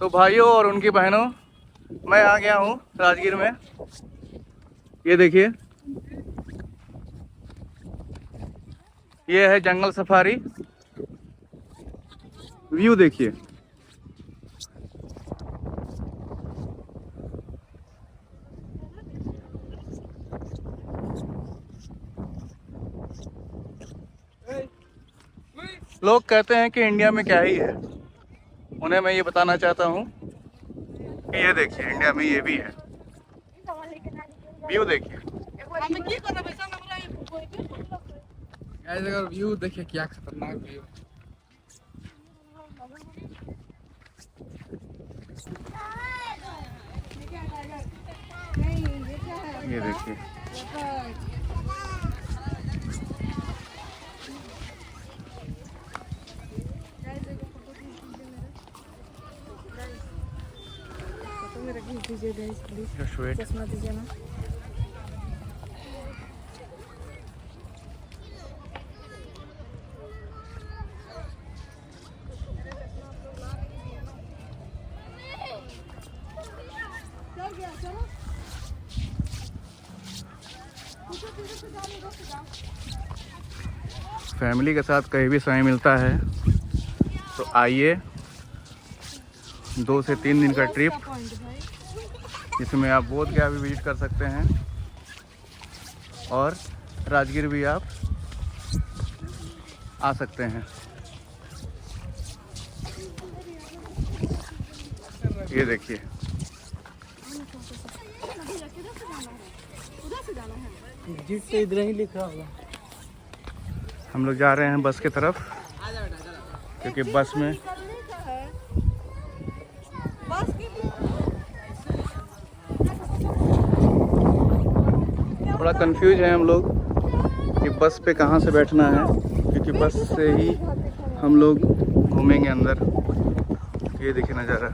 तो भाइयों और उनकी बहनों, मैं आ गया हूँ राजगीर में। ये देखिए, ये है जंगल सफारी। व्यू देखिए। लोग कहते हैं कि इंडिया में क्या ही है, उन्हें मैं ये बताना चाहता हूँ कि ये देखिए, इंडिया में ये भी है। व्यू देखिए। अगर व्यू देखिए क्या खतरनाक व्यू। ये देखिए, चश्मा दीजिए ना। फैमिली के साथ कहीं भी समय मिलता है तो आइए। 2 से 3 दिन का ट्रिप, जिसमें आप बोध गया भी विजिट कर सकते हैं और राजगीर भी आप आ सकते हैं। ये देखिए, एग्जिट तो इधर ही लिखा होगा। हम लोग जा रहे हैं बस की तरफ, क्योंकि बस में थोड़ा कंफ्यूज है हम लोग कि बस पे कहाँ से बैठना है, क्योंकि बस से ही हम लोग घूमेंगे अंदर। ये देखिए नज़ारा।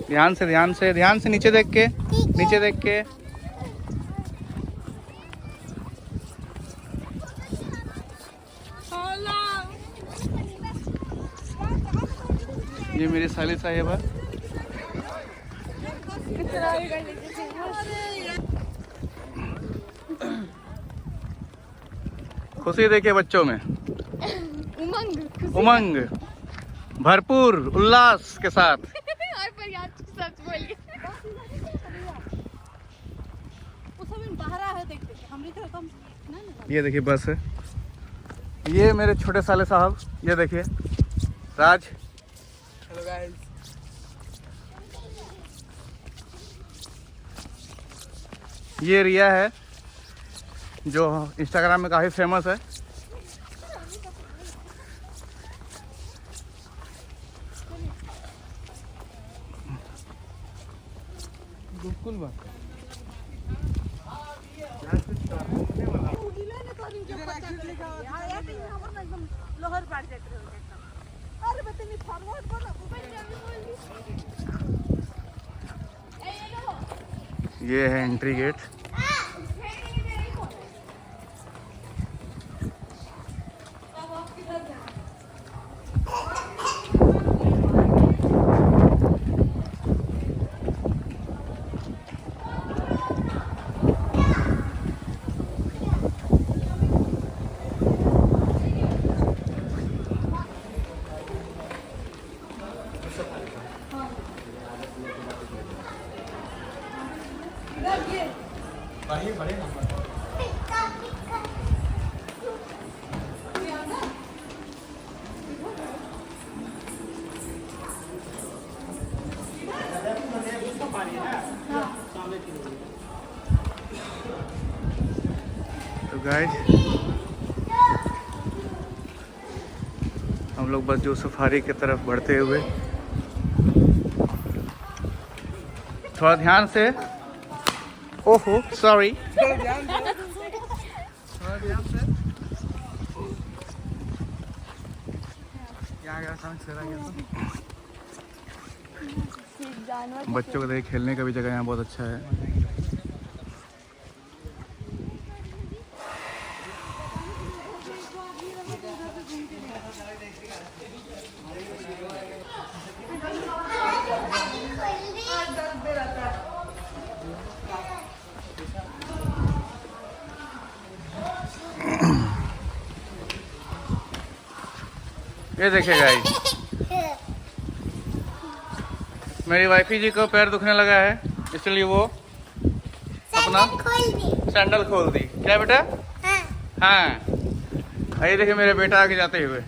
ध्यान से ध्यान से ध्यान से, नीचे देख के, नीचे देख के। ये मेरी साली साहिबा। खुशी देखिए बच्चों में, उमंग भरपूर उल्लास के साथ। ये देखिए बस है। ये मेरे छोटे साले साहब, ये देखिए राज। Hello guys. ये रिया है जो इंस्टाग्राम में काफ़ी फेमस है। बिल्कुल बात। ये है एंट्री गेट। तो गाइस, हम लोग बस जो सफारी की तरफ बढ़ते हुए, थोड़ा ध्यान से। ओहो सॉरी। ध्यान से। क्या गया समझ से रहा गया। बच्चों को देख खेलने का भी जगह यहाँ बहुत अच्छा है। ये देखिए गाइस, मेरी वाइफी जी को पैर दुखने लगा है, इसलिए वो अपना सैंडल खोल दी। क्या बेटा? हाँ। ये देखिए मेरे बेटा आगे जाते हुए।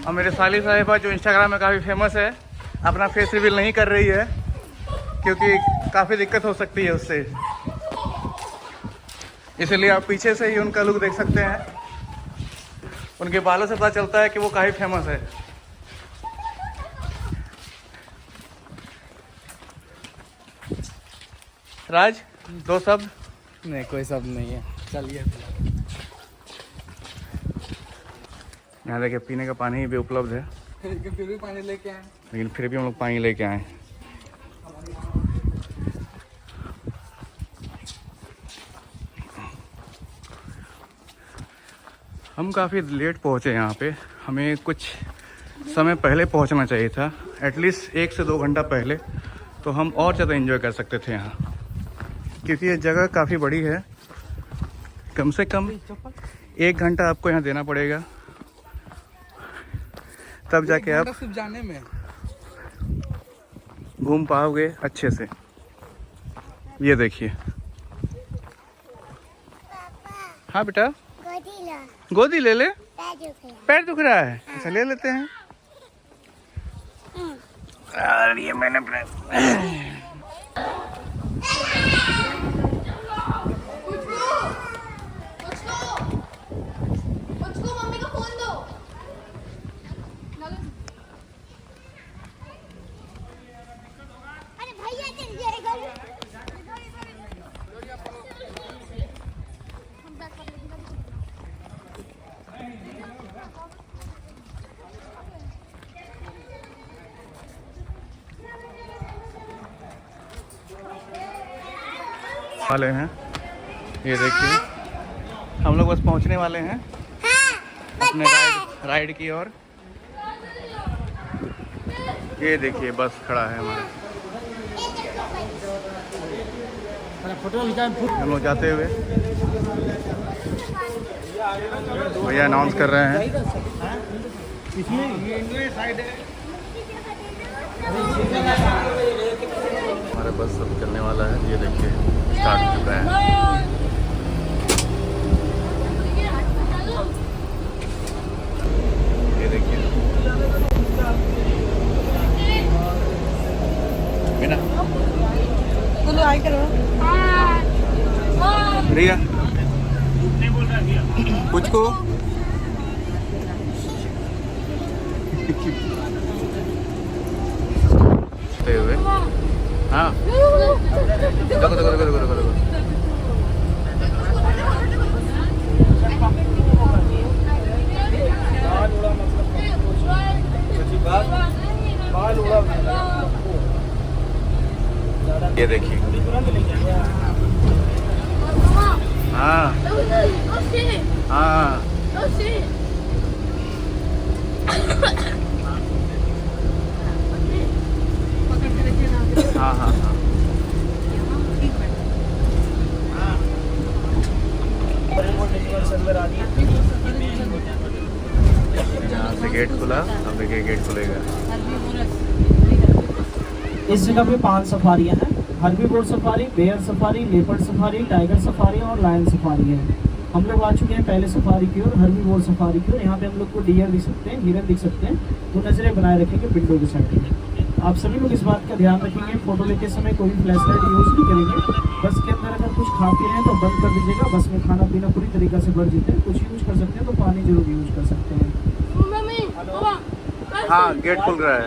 और मेरे साली साहिबा जो इंस्टाग्राम में काफ़ी फेमस है, अपना फेस रिवील नहीं कर रही है क्योंकि काफ़ी दिक्कत हो सकती है उससे, इसलिए आप पीछे से ही उनका लुक देख सकते हैं। उनके बालों से पता चलता है कि वो काफ़ी फेमस है। राज, दो शब्द? नहीं, कोई शब्द नहीं है, चलिए। यहाँ देखिए पीने का पानी भी उपलब्ध है, फिर भी पानी लेके आए। लेकिन फिर भी हम लोग पानी लेके आए। हम काफ़ी लेट पहुँचे यहाँ पे, हमें कुछ समय पहले पहुँचना चाहिए था, एटलीस्ट 1 से 2 घंटा पहले, तो हम और ज़्यादा एंजॉय कर सकते थे यहाँ, क्योंकि ये जगह काफ़ी बड़ी है। कम से कम 1 घंटा आपको यहाँ देना पड़ेगा, तब जाके आप सिर्फ जाने में घूम पाओगे अच्छे से। ये देखिए। हाँ बेटा, गोदी ले ले। पैर दुख रहा है? अच्छा ले लेते हैं। और ये मैंने वाले हैं। ये देखिए हम लोग बस पहुंचने वाले हैं अपने राइड की ओर। ये देखिए बस खड़ा है हमारा, हम लोग जाते हुए भैया अनाउंस कर रहे हैं। हमारा बस अब चलने वाला है। ये देखिए स्टार्ट हो चुका है। ये देखिए बिना रिया कुछ को हुए। हाँ देखो देखो देखो देखो देखो। ये देखिए। हाँ हाँ हाँ हाँ हाँ यहाँ से गेट खुला, अब देखिए गेट खुलेगा। इस जगह पे 5 सफारियाँ हैं। Herbivore safari, bear safari, leopard safari, tiger safari और लायन सफारी है। हम लोग आ चुके हैं पहले सफारी की ओर, हर्बीवोर सफारी की ओर। यहाँ पे हम लोग को डियर दिख सकते हैं, हिरन दिख सकते हैं, तो नजरें बनाए रखेंगे विंडो के साइड में। आप सभी लोग इस बात का ध्यान रखेंगे, फोटो लेते समय कोई भी फ्लैश लाइट यूज़ नहीं करेंगे। बस के अंदर अगर कुछ खा पी रहे हैं तो बंद कर दीजिएगा। बस में खाना पीना पूरी तरीके से बढ़ जाते हैं। कुछ यूज़ कर सकते हैं तो पानी जरूर यूज़ कर सकते हैं। हाँ गेट खुल रहा है,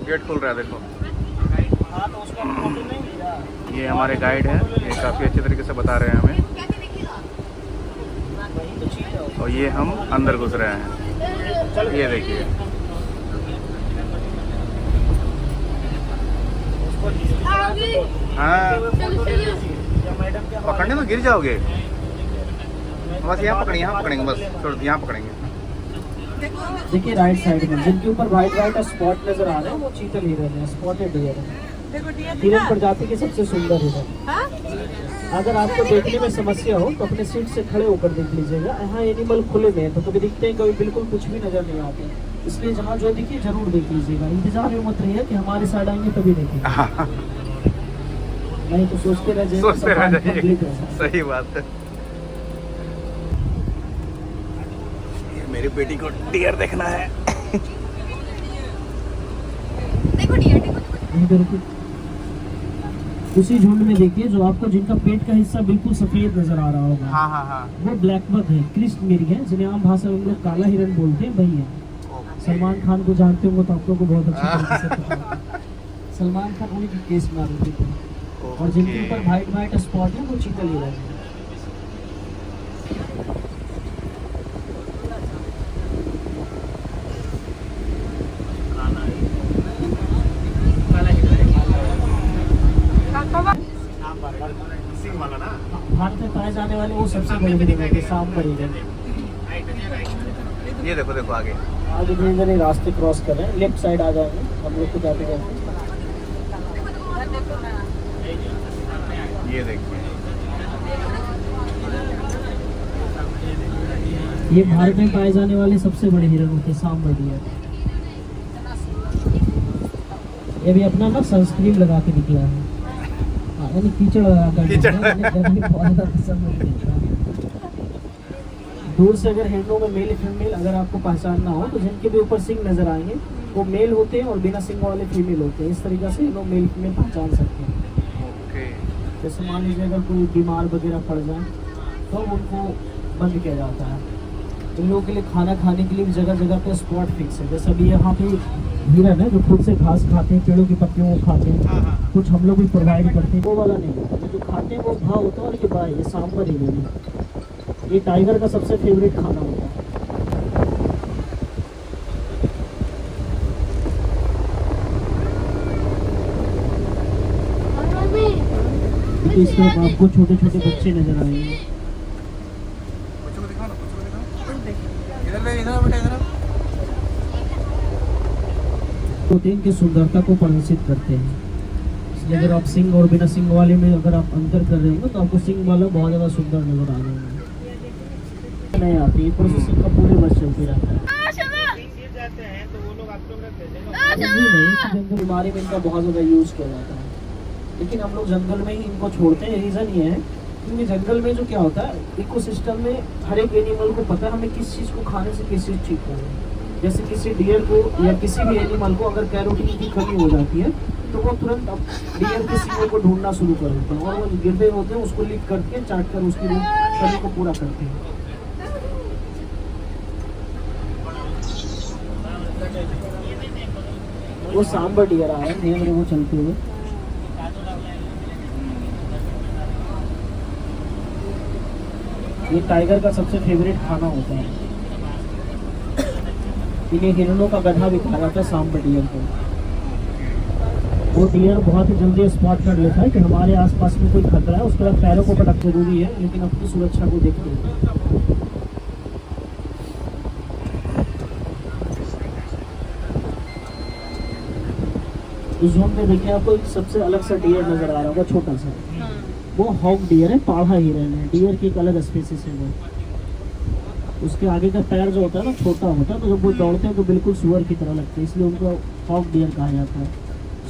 गेट खुल रहा है देखो। ये हमारे गाइड हैं, ये काफ़ी अच्छे तरीके से बता रहे हैं हमें, और ये हम अंदर घुस रहे हैं। ये देखिए हाँ पकड़ने तो गिर जाओगे, बस यहाँ पकड़ेंगे, यहाँ पकड़ेंगे, बस थोड़ा यहाँ पकड़ेंगे। देखिए राइट साइड में जिनके ऊपर वाइट वाइट स्पॉट नजर आ रहे हैं वो चीतल हिरन है, स्पॉटेड हिरन है। हिरन प्रजाति के सबसे सुंदर हिरन। अगर आपको देखने में समस्या हो तो अपने सीट से खड़े होकर देख लीजिएगा। यहाँ एनिमल खुले में है तो कभी दिखते हैं, कभी बिल्कुल कुछ भी नजर नहीं आते, इसलिए जहाँ जो दिखे जरूर देख लीजिएगा। इंतजार में मत रहिए कि हमारे साइड आएंगे तभी देखेंगे, नहीं तो सोचते रह जाइए। सही बात है। मेरी बेटी को डियर देखना है। उसी झुंड में देखिए जो आपको जिनका पेट का हिस्सा बिल्कुल सफेद नजर आ रहा होगा, हाँ। वो ब्लैक बक है, क्रिस्ट मिर्ग है, जिन्हें आम भाषा में हम लोग काला हिरन बोलते हैं, वही है। सलमान खान को जानते होंगे तो आप लोगों को बहुत अच्छी तरीके से पता है। सलमान खान उन्हीं की केस में आरोपी थे, और जिनके ऊपर वाइट स्पॉट है वो चीतल हिरन है। भारत में पाए जाने वाले वो सबसे बड़े हिरन है सांबर हिरन। ये देखो आगे धीरे धीरे रास्ते क्रॉस कर रहे हैं, लेफ्ट साइड आ जाएंगे हम लोग को जाते जाते। ये देखिए, ये भारत में पाए जाने वाले सबसे बड़े हिरन होते हैं सांबर डियर। ये भी अपना ना सनस्क्रीन लगा के निकला है, यानी कीचड़ लगा कर। दूर से अगर हिरणों में मेल फीमेल अगर आपको पहचानना हो तो जिनके भी ऊपर सिंग नजर आएंगे वो मेल होते हैं और बिना सिंग वाले फीमेल होते हैं। इस तरीके से लोग मेल फीमेल पहचान सकते हैं। जैसे मान लीजिए अगर कोई बीमार वगैरह पड़ जाए तो उनको बंद किया जाता है। इन लोगों के लिए खाना खाने के लिए भी जगह जगह पे स्पॉट फिक्स है। जैसे अभी यहाँ पे हिरन है जो खुद से घास खाते हैं, पेड़ों की पत्तियों को खाते हैं, कुछ हम लोग भी प्रोवाइड करते हैं। वो वाला नहीं होता, जो खाते हैं वो भाव होता है, और ये बाय ये सांबर हिरन है। ये टाइगर का सबसे फेवरेट खाना होता है। इस तरफ आपको छोटे छोटे बच्चे नजर आएंगे। प्रोटीन की सुंदरता को प्रदर्शित करते हैं, इसलिए अगर आप सिंग और बिना सिंग वाले में अगर आप अंतर कर रहे हो तो आपको सिंग वाला बहुत ज्यादा सुंदर नजर आ जाएगा। नहीं आती है प्रोसेसिंग का पूरे वर्ष चलती रहता है। जंगल बीमारी में इनका बहुत ज्यादा यूज किया जाता है, लेकिन हम लोग जंगल में ही इनको छोड़ते हैं। रीजन ये है क्योंकि जंगल में जो क्या होता है इकोसिस्टम में हर एक एनिमल को पता है हमें किस चीज को खाने से किस चीज ठीक होगी। जैसे किसी डियर को या किसी भी एनिमल को अगर कैरोटीन की कमी हो जाती है तो वो तुरंत अब डियर के सिग्नल को ढूंढना शुरू कर देते हैं, और वो गिरते होते हैं उसको लिख करके चाट कर उसकी शरीर को पूरा करते हैं। वो सांबर डियर आ रहा है, धीरे धीरे वो चलते हुए। ये टाइगर का सबसे फेवरेट खाना होता है। इन्हें हिरणों का गधा भी कहा जाता है सांबर डियर को। वो डियर बहुत ही जल्दी स्पॉट कर लेता है कि हमारे आसपास में कोई खतरा है, उसके बाद पैरों को पटक जरूरी है, लेकिन अपनी सुरक्षा को देखते हैं। इस जोन में देखिए आपको एक सबसे अलग सा डियर नजर आ रहा होगा, छोटा सा, वो हॉग डियर है, पाढ़ा हिरन है। डियर की एक अलग स्पीसीज है वो। उसके आगे का पैर जो होता है ना छोटा होता है, तो जब वो दौड़ते हैं तो बिल्कुल सुअर की तरह लगते हैं, इसलिए उनको हॉग डियर कहा जाता है।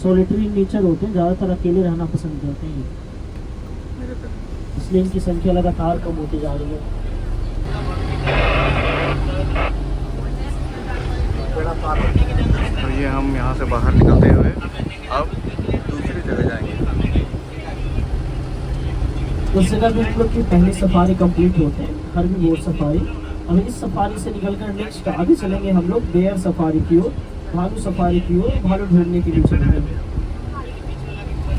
सॉलिटरी नेचर होते हैं, ज़्यादातर अकेले रहना पसंद करते हैं, इसलिए इनकी संख्या लगातार कम होती जा रही है। तो ये हम यहाँ से बाहर निकलते हुए अब दूसरी जगह जाएंगे। उस जगह पे हम लोग की पहली सफारी कंप्लीट होते हैं, हर्बीवोर सफारी। अब इस सफारी से निकलकर नेक्स्ट आगे चलेंगे हम लोग बेयर सफारी की ओर, भालू सफारी की ओर, भालू ढूंढने के लिए चलेंगे।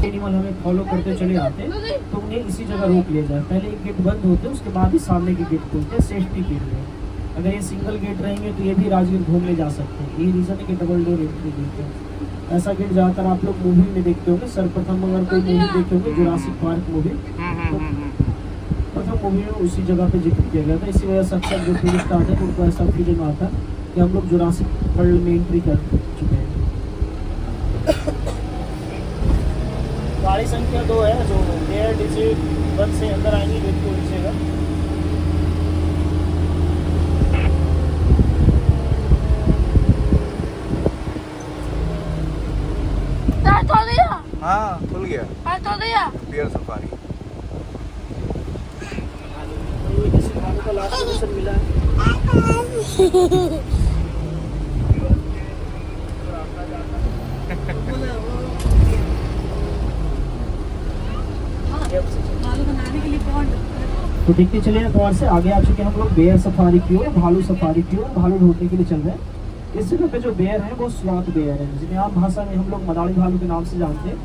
एनिमल हमें फॉलो करते चले आते हैं तो उन्हें इसी जगह रोक लिया जाए। पहले एक गेट बंद होते हैं, उसके बाद ही सामने के गेट खोलते हैं सेफ्टी के लिए। अगर ये सिंगल गेट रहेंगे तो ये भी राजगीर घूमने जा सकते हैं। ये रीज़न है कि डबल डोर एंट्री देते हैं। ऐसा गेट ज़्यादातर आप लोग मूवी में देखते होंगे। सर्वप्रथम अगर कोई मूवी देखे होंगे जुरासिक पार्क मूवी, प्रथम मूवी में उसी जगह पे जिक्र किया गया था। इसी वजह से अक्सर जो टूरिस्ट आते हैं उनको ऐसा फीलिंग आता है कि हम लोग जुरासिक वर्ल्ड में एंट्री कर चुके हैं। गाड़ी संख्या 2 है जो एयर डिजिट 1 से अंदर आएंगे गेट को लीजिएगा। हाँ खुल गया तो दिया बियर सफारी। ये किसी भालू का लास्ट लोकेशन मिला है। भालू बनाने के लिए कौन तो देखते चले गौर से आगे आ चुके हैं हम लोग बेयर सफारी की ओर, भालू सफारी की ओर, भालू ढूंढने के लिए चल रहे हैं। इस जगह पे जो बेयर है वो स्वात बेयर है, जिन्हें आम भाषा में हम लोग मदारी भालू के नाम से जानते हैं,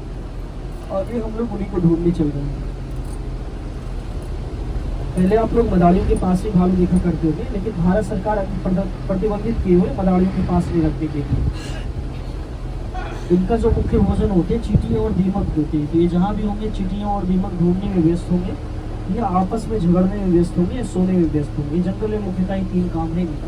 और ये हम लोग उन्हीं को ढूंढने चल रहे हैं। पहले आप लोग मदारियों के पास ही भालू देखा करते होंगे, लेकिन भारत सरकार प्रतिबंधित किए हुए मदारियों के पास नहीं रखने के लिए। इनका जो मुख्य भोजन होते हैं चींटियाँ और दीमक होते हैं, तो ये जहाँ भी होंगे चींटियाँ और दीमक ढूंढने में व्यस्त होंगे, या आपस में झगड़ने में व्यस्त होंगे, या सोने में व्यस्त होंगे। जंगल में मुख्यतः ये 3 काम नहीं होता।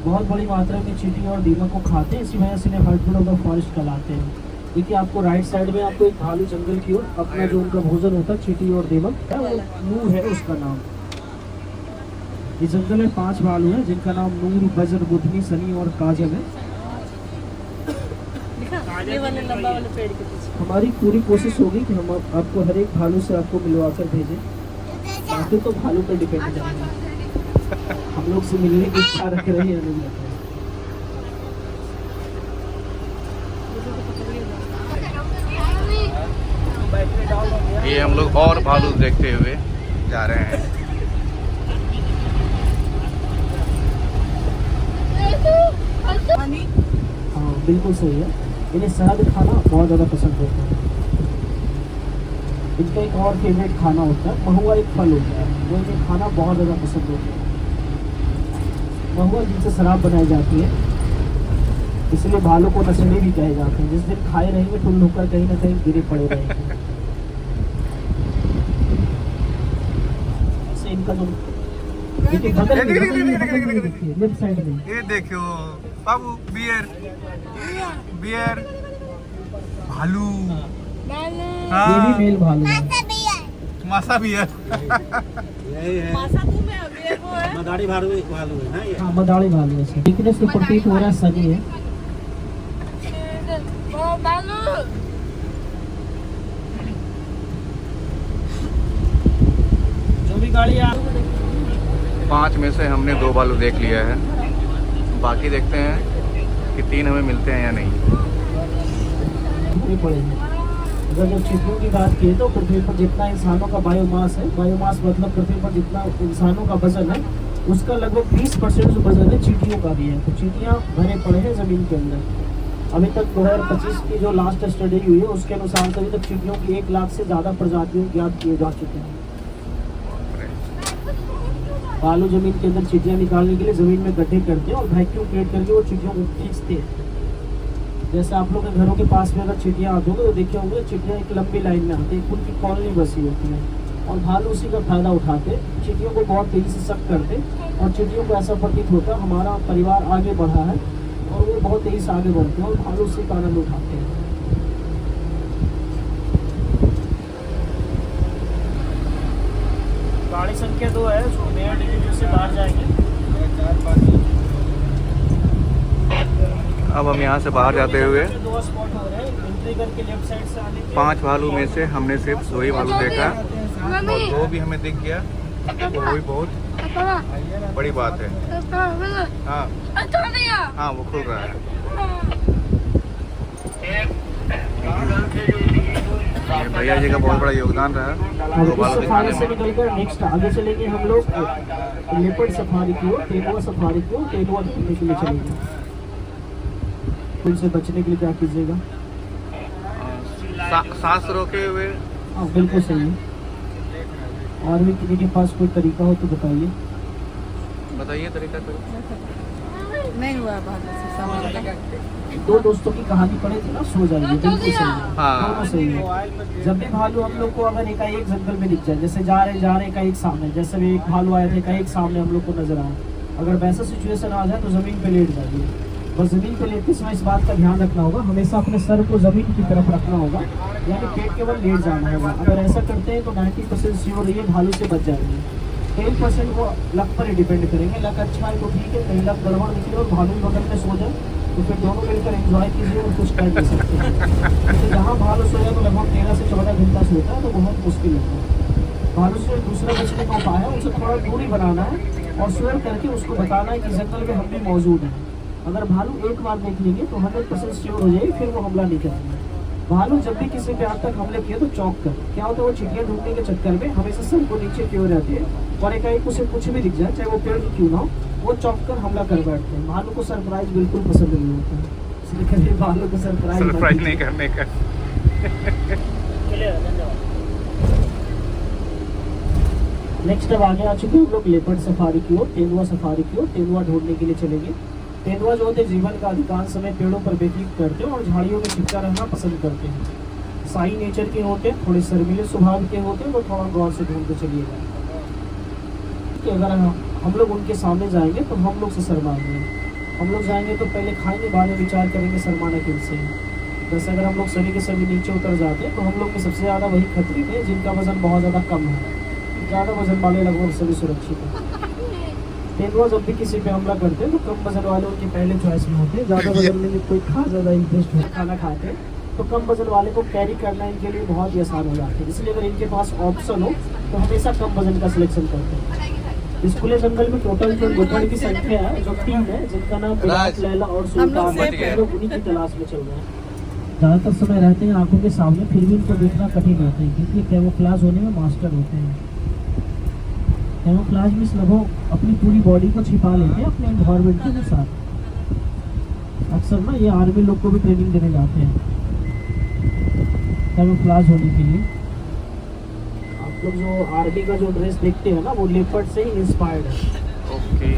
बहुत बड़ी मात्रा में चींटियाँ और दीमक को खाते हैं, इसी वजह से इन्हें हार्टबर्ड ऑफ द फॉरेस्ट कहलाते हैं। देखिए आपको राइट साइड में आपको एक भालू जंगल की ओर अपना जो उनका भोजन होता है चींटी और दीमक है, वो नूर है उसका नाम। ये जंगल में 5 भालू हैं जिनका नाम नूर, बजर, बुधनी, सनी और काजल है। ये वाले लंबा वाले पेड़ के पीछे हमारी पूरी कोशिश होगी कि हम आपको हर एक भालू से आपको मिलवा कर भेजें, बाकी तो भालू पर डिपेंड करेंगे। हम लोग से मिलने की इच्छा रख रहे हैं या नहीं रख रहे। ये हम लोग और भालू देखते हुए जा रहे हैं। हाँ बिल्कुल सही है, इन्हें शहद खाना बहुत ज़्यादा पसंद होता है। इनका एक और फेवरेट खाना होता है महुआ, एक फल होता है, वो इन्हें खाना बहुत ज़्यादा पसंद होता है। महुआ जिनसे शराब बनाई जाती है, इसलिए भालू को नशेड़ी भी कहे जाते हैं। जिस दिन खाए रहेंगे टुल्ल होकर कहीं ना कहीं गिरे पड़े रहेंगे। ऐसे इनका जो देखिए बगल में लेफ्ट साइड में ये देखो बाबू बियर बियर भालू, ये भी मेल भालू है। मासा बियर। मासा तू में अभी है वो है मदारी भालू है ना ये। हाँ मदारी भालू है। वीकनेस तो प्रतीत हो रहा है सनी है। वो भालू जो भी गाड़ी आ 5 में से हमने 2 भालू देख लिया है, बाकी देखते हैं कि 3 हमें मिलते हैं या नहीं। पड़ेगी। अगर जब चींटियों की बात की तो पृथ्वी पर जितना इंसानों का बायोमास है, बायोमास मतलब पृथ्वी पर जितना इंसानों का वजन है, उसका लगभग 20% जो वजन है चींटियों का भी है। तो चींटियाँ भरे पड़े हैं ज़मीन के अंदर। अभी तक 2025 की जो लास्ट स्टडी हुई है उसके अनुसार अभी तक चींटियों की 1 लाख से ज़्यादा प्रजातियों ज्ञात किए जा चुके हैं। भालू जमीन के अंदर चींटियाँ निकालने के लिए ज़मीन में गड्ढे करते हैं और वैक्यूम क्रिएट करके वो चींटियों को खींचते हैं। जैसे आप लोग के घरों के पास में अगर चींटियाँ आते होंगे तो देखे होंगे चींटियाँ एक लंबी लाइन में आती है, उनकी कॉलोनी बसी होती है, और भालू उसी का फायदा उठाते चींटियों को बहुत तेज़ी से सक करते, और चींटियों को ऐसा प्रतीत होता है हमारा परिवार आगे बढ़ा है, और वो बहुत तेज़ी से आगे बढ़ते हैं और भालू उसी का आनंद उठाते हैं। गाड़ी संख्या 2 है जो मेयर डिवीजन से बाहर जाएंगे। अब हम यहाँ से बाहर जाते हुए 2 स्पॉट हो रहे हैं, एंट्री करके लेफ्ट साइड से आने के 5 भालू में से हमने सिर्फ 2 ही भालू देखा, और 2 भी हमें दिख गया, तो वो भी बहुत बड़ी बात है। हाँ हाँ वो खुल रहा है। ये भैया जी का बहुत बड़ा योगदान रहा 2 भालू दिखाने से में। निकलकर नेक्स्ट आगे चलेंगे हम लोग लेपर्ड सफारी की ओर, तेंदुआ सफारी की ओर। तेंदुआ देखने के लिए चलेंगे। उनसे बचने के लिए क्या कीजिएगा? सांस रोके हुए। हाँ बिल्कुल सही है। और भी किसी के पास कोई तरीका हो तो बताइए। बताइए तरीका करो। नहीं हुआ भालू से समझ 2 दोस्तों की कहानी पढ़े थी ना, सो जाइए। बिल्कुल सही है, हाँ। दोनों सही है। जब भी भालू हम लोग को अगर एकाएक जंगल में दिख जाए, जैसे जा रहे का एक सामने, जैसे भी एक भालू आया था एक सामने हम लोग को नजर आया, अगर वैसा सिचुएशन आ जाए तो जमीन पे लेट जाइए। बस ज़मीन पे लेटते समय इस बात का ध्यान रखना होगा, हमेशा अपने सर को ज़मीन की तरफ रखना होगा, यानी पेट के बल लेट जाना होगा। अगर ऐसा करते हैं तो 90% श्योर रहिए भालू से बच जाएंगे। 10% वो लक पर ही डिपेंड करेंगे। लक अच्छा है तो ठीक है, कहीं लक गड़बड़ निकले और भालू बगल में सो जाए तो फिर दोनों मिलकर एंजॉय कीजिए और कुछ कर भी सकते हैं। जैसे जहाँ भालू सोया तो लगभग 13 से 14 घंटा सोता है, तो बहुत मुश्किल होता है। भालू से दूसरा बचने का उपाय है, उसे थोड़ा दूरी बनाना है और स्वर करके उसको बताना है कि जंगल में हम भी मौजूद हैं। अगर भालू एक बार देख लेंगे तो 100% श्योर हो जाएगी, फिर वो हमला नहीं करेंगे। भालू जब भी किसी पे आज तक हमले किए तो चौंक कर, क्या होता है वो चिड़िया ढूंढने के चक्कर में हमेशा सर को नीचे क्यों रहती है और एकाएक उसे कुछ भी दिख जाए, चाहे वो पेड़ की क्यों ना हो, वो चौंक कर हमला कर बैठते हैं। भालू को सरप्राइज बिल्कुल पसंद नहीं होता है, इसलिए कभी भालू को सरप्राइज नहीं करने का। नेक्स्ट अब आगे आ चुके हैं हम लोग लेपर्ड सफारी की ओर, तेंदुआ सफारी की ओर। तेंदुआ ढूंढने के लिए चलेंगे। तेंदुआ जो होते हैं जीवन का अधिकांश समय पेड़ों पर व्यतीत करते हैं और झाड़ियों में छिपका रहना पसंद करते हैं। साई नेचर के होते हैं, थोड़े शर्मीले स्वभाव के होते हैं, तो थोड़ा गौर से ढूंढते चलिएगा कि अगर हम लोग उनके सामने जाएंगे तो हम लोग से शर्माएंगे। हम लोग जाएंगे तो पहले खाएंगे, बाद में विचार करेंगे शर्माना किनसे है। जैसे अगर हम लोग सभी के सभी नीचे उतर जाते हैं तो हम लोग में सबसे ज़्यादा वही खतरे में जिनका वजन बहुत ज़्यादा कम है। ज़्यादा वजन वाले लगभग सभी सुरक्षित हैं। तेंदुआ जब भी किसी पे हमला करते हैं तो कम वजन वाले उनके पहले चॉइस में होते हैं। ज़्यादा वजन में कोई खास ज़्यादा इंटरेस्ट हो खाना खाते हैं तो कम वजन वाले को कैरी करना इनके लिए बहुत ही आसान हो जाता है। इसलिए अगर इनके पास ऑप्शन हो तो हमेशा कम वजन का सिलेक्शन करते हैं। इस खुले जंगल में टोटल जो लेपर्ड की संख्या है जो 3 है, जिनका नाम विराट, लैला और सुल्तान है, हम लोग उन्हीं की तलाश में चल रहे हैं। ज़्यादातर समय रहते हैं आंखों के सामने, फिर भी इनको देखना कठिन रहता है क्योंकि कैमोफ्लेज होने में मास्टर होते हैं। कैमोफ्लेज में लगभग अपनी पूरी बॉडी को छिपा लेते हैं अपने एनवायरनमेंट के अनुसार। अक्सर ना ये आर्मी लोग को भी ट्रेनिंग देने जाते हैं कैमोफ्लेज होने के लिए। आप लोग जो आर्मी का जो ड्रेस देखते हैं ना वो लेपर्ड से ही इंस्पायर्ड है। ओके।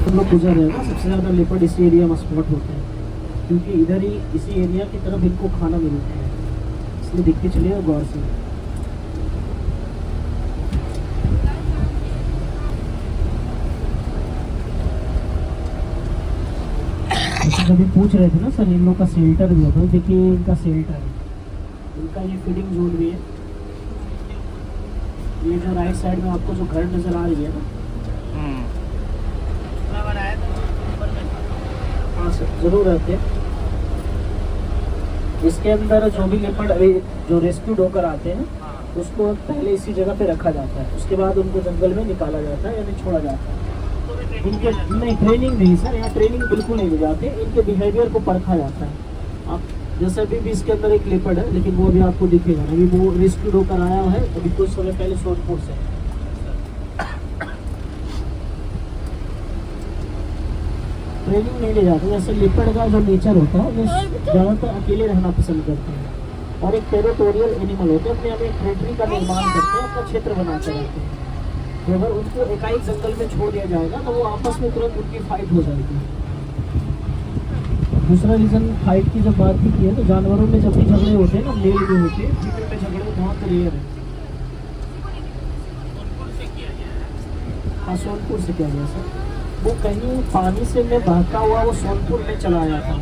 हम लोग गुजर रहे हैं ना, सबसे ज़्यादा लेपर्ड इसी एरिया में स्पॉट होते हैं क्योंकि इधर ही इसी एरिया की तरफ इनको खाना मिलता है, इसलिए देखते चलिए गौर से। जब पूछ रहे थे ना सर इन लोग का शेल्टर भी होता है, देखिए इनका शेल्टर है, इनका ये फीडिंग जोन भी है। ये जो राइट साइड में आपको जो घर नज़र आ रही है ना, हाँ सर ज़रूर रहते हैं। इसके अंदर जो भी लेपर्ड अभी जो रेस्क्यूड होकर आते हैं उसको पहले इसी जगह पे रखा जाता है, उसके बाद उनको जंगल में निकाला जाता है यानी छोड़ा जाता है। इनके नहीं ट्रेनिंग नहीं सर, यहाँ ट्रेनिंग बिल्कुल नहीं दी जाती, इनके बिहेवियर को परखा जाता है। आप जैसे अभी भी इसके अंदर एक लेपर्ड है लेकिन वो अभी आपको दिखेगा, अभी वो रेस्क्यूड होकर आया है अभी कुछ समय पहले सोनपुर से। ट्रेनिंग नहीं ले जाते, जैसे लेपर्ड का जो नेचर होता है वो ज़्यादातर अकेले रहना पसंद करते हैं और एक टेरिटोरियल एनिमल होते हैं, अपने आप एक टेरिटरी का निर्माण करते हैं, अपना क्षेत्र बनाते रहते हैं। तो अगर उनको एकाएक जंगल में छोड़ दिया जाएगा तो वो आपस में तुरंत उनकी फाइट हो जाएगी। दूसरा रीज़न फाइट की जब बात भी की है तो जानवरों में जब भी झगड़े होते हैं ना, मेल जो होते हैं फीमेल में झगड़े बहुत रेयर है। हाँ सोनपुर से क्या गया सर, वो कहीं पानी से में बहता हुआ वो सोनपुर में चला आया था।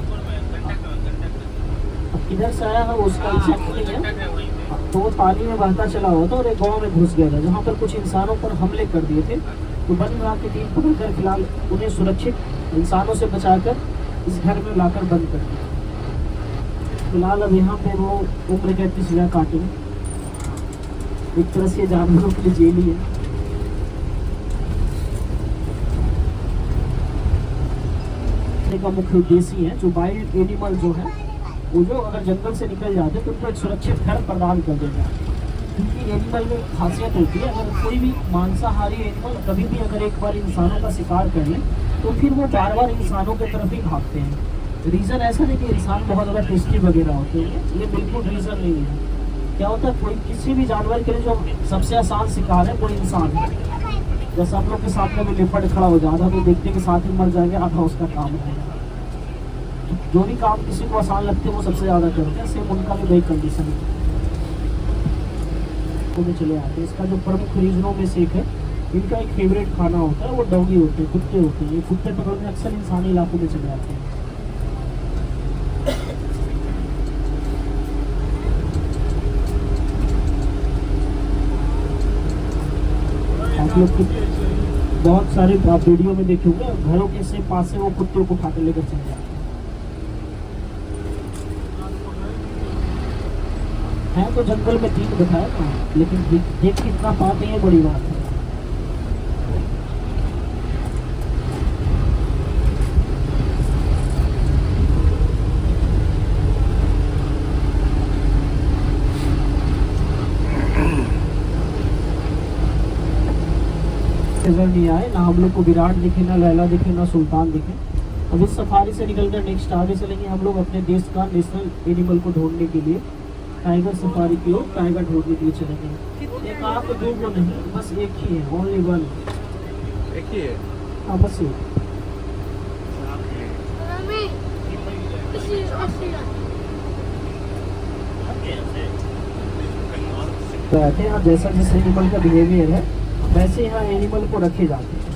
अब किधर से आया है उसका एग्जैक्ट नहीं है, तो वो पानी में बहता चला हुआ था और एक गांव में घुस गया था जहाँ पर कुछ इंसानों पर हमले कर दिए थे। तो वन विभाग की टीम पकड़कर फिलहाल उन्हें सुरक्षित इंसानों से बचाकर इस घर में लाकर बंद कर दिया। फिलहाल अब यहाँ पे वो उम्र कहती सजा काटेंगे, एक तरह से जानवरों के लिए जेल ही है। का मुख्य उद्देश्य है जो वाइल्ड एनिमल जो है वो जो अगर जंगल से निकल जाते हैं तो उनको एक सुरक्षित घर प्रदान कर देगा। क्योंकि एनिमल में एक खासियत होती है, अगर कोई भी मांसाहारी एनिमल कभी भी अगर एक बार इंसानों का शिकार कर ले तो फिर वो बार बार इंसानों की तरफ ही भागते हैं। रीज़न ऐसा नहीं कि इंसान बहुत ज़्यादा टेस्टी वगैरह होते हैं, ये बिल्कुल रीज़न नहीं है। क्या होता है, कोई किसी भी जानवर के लिए जो सबसे आसान शिकार है वो इंसान है। जैसे आप लोग के सामने में लेपर्ड खड़ा हो जाता तो देखते के साथ ही मर जाएंगे, आधा उसका काम है। जो भी काम किसी को आसान लगते हैं वो सबसे ज्यादा करते हैं, सेम उनका भी वही कंडीशन है। में चले आते हैं। इसका जो प्रमुख रीजनों में से एक है, इनका एक फेवरेट खाना होता है वो डॉगी होते हैं, कुत्ते होते हैं। ये कुत्ते पकड़ने अक्सर इंसानी इलाकों में चले आते हैं। आप लोग बहुत सारे आप वीडियो में देखे होंगे, घरों के से पास से वो कुत्तों को उठा कर लेकर चले जाते हैं। तो जंगल में 3 बताया था, लेकिन देख कितना पाते हैं बड़ी बात है। नजर नहीं आए, ना हम लोग को विराट दिखे, ना लैला दिखे, ना सुल्तान दिखे। अब इस सफारी से निकलकर नेक्स्ट आगे चलेंगे हम लोग अपने देश का नेशनल एनिमल को ढूंढने के लिए, टाइगर सफारी की ओर टाइगर ढूंढने के लिए चलेंगे। एक आप दो को नहीं, बस एक ही है, ओनली वन। एक ही है? हाँ बस एक। रहते हैं जैसा जिस एनिमल का बिहेवियर है वैसे यहाँ एनिमल को रखे जाते हैं।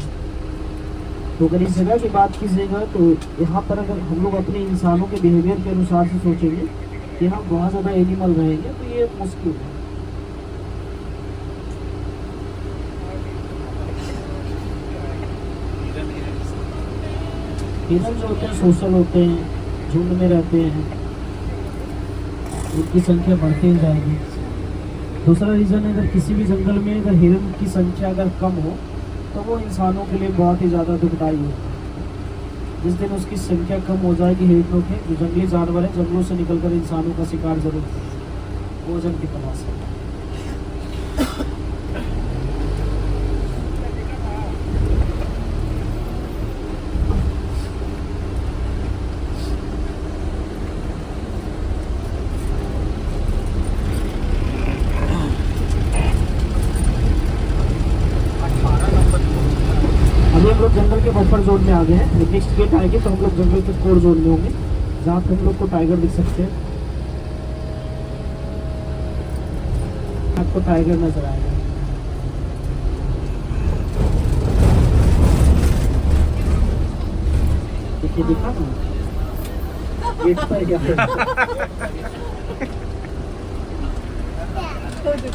तो अगर इस जगह की बात कीजिएगा तो यहाँ पर अगर हम लोग अपने इंसानों के बिहेवियर के अनुसार से सोचेंगे कि यहाँ बहुत ज़्यादा एनिमल रहेंगे तो ये मुश्किल है। हिरन जो होते हैं सोशल होते हैं, झुंड में रहते हैं, उनकी संख्या बढ़ती ही जाएगी। दूसरा रीज़न है, अगर किसी भी जंगल में अगर हिरन की संख्या अगर कम हो तो वो इंसानों के लिए बहुत ही ज़्यादा दुखदायी होता है। जिस दिन उसकी संख्या कम हो जाएगी हिरनों की, जो जंगली जानवर है जंगलों से निकलकर इंसानों का शिकार जरूर भोजन की तलाश है। हम लोग जंगल के बफर जोन में आ गए हैं। नेक्स्ट गेट आएंगे तो हम लोग जंगल के कोर जोन में होंगे, जहाँ पे हम लोग को टाइगर दिख सकते हैं। आपको टाइगर नजर आएगा। देखिए दिखा ना गेट पर क्या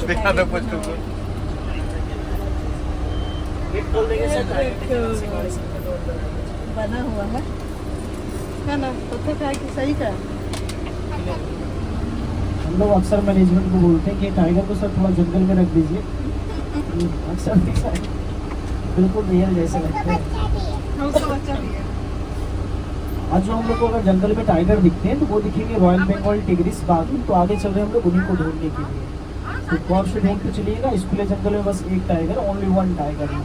दिखा दो कुछ तुमको। गेट खोल देंगे सर। बना हुआ है ना, पता क्या कि सही का। हम लोग अक्सर मैनेजमेंट को बोलते हैं कि टाइगर को सर थोड़ा जंगल में रख दीजिए। अक्सर बिल्कुल रियल जैसे लगते हैं। हमको बच्चा भी है। आज जो हम लोग को अगर जंगल में टाइगर दिखते हैं तो वो दिखेंगे रॉयल बंगाल टिग्रिस बाघ। तो आगे चल रहे हैं हम लोग उन्हीं को ढूंढने के लिए। तो कौन से ढूंढ के चलिएगा, इस खुले जंगल में बस एक टाइगर, ओनली वन टाइगर है।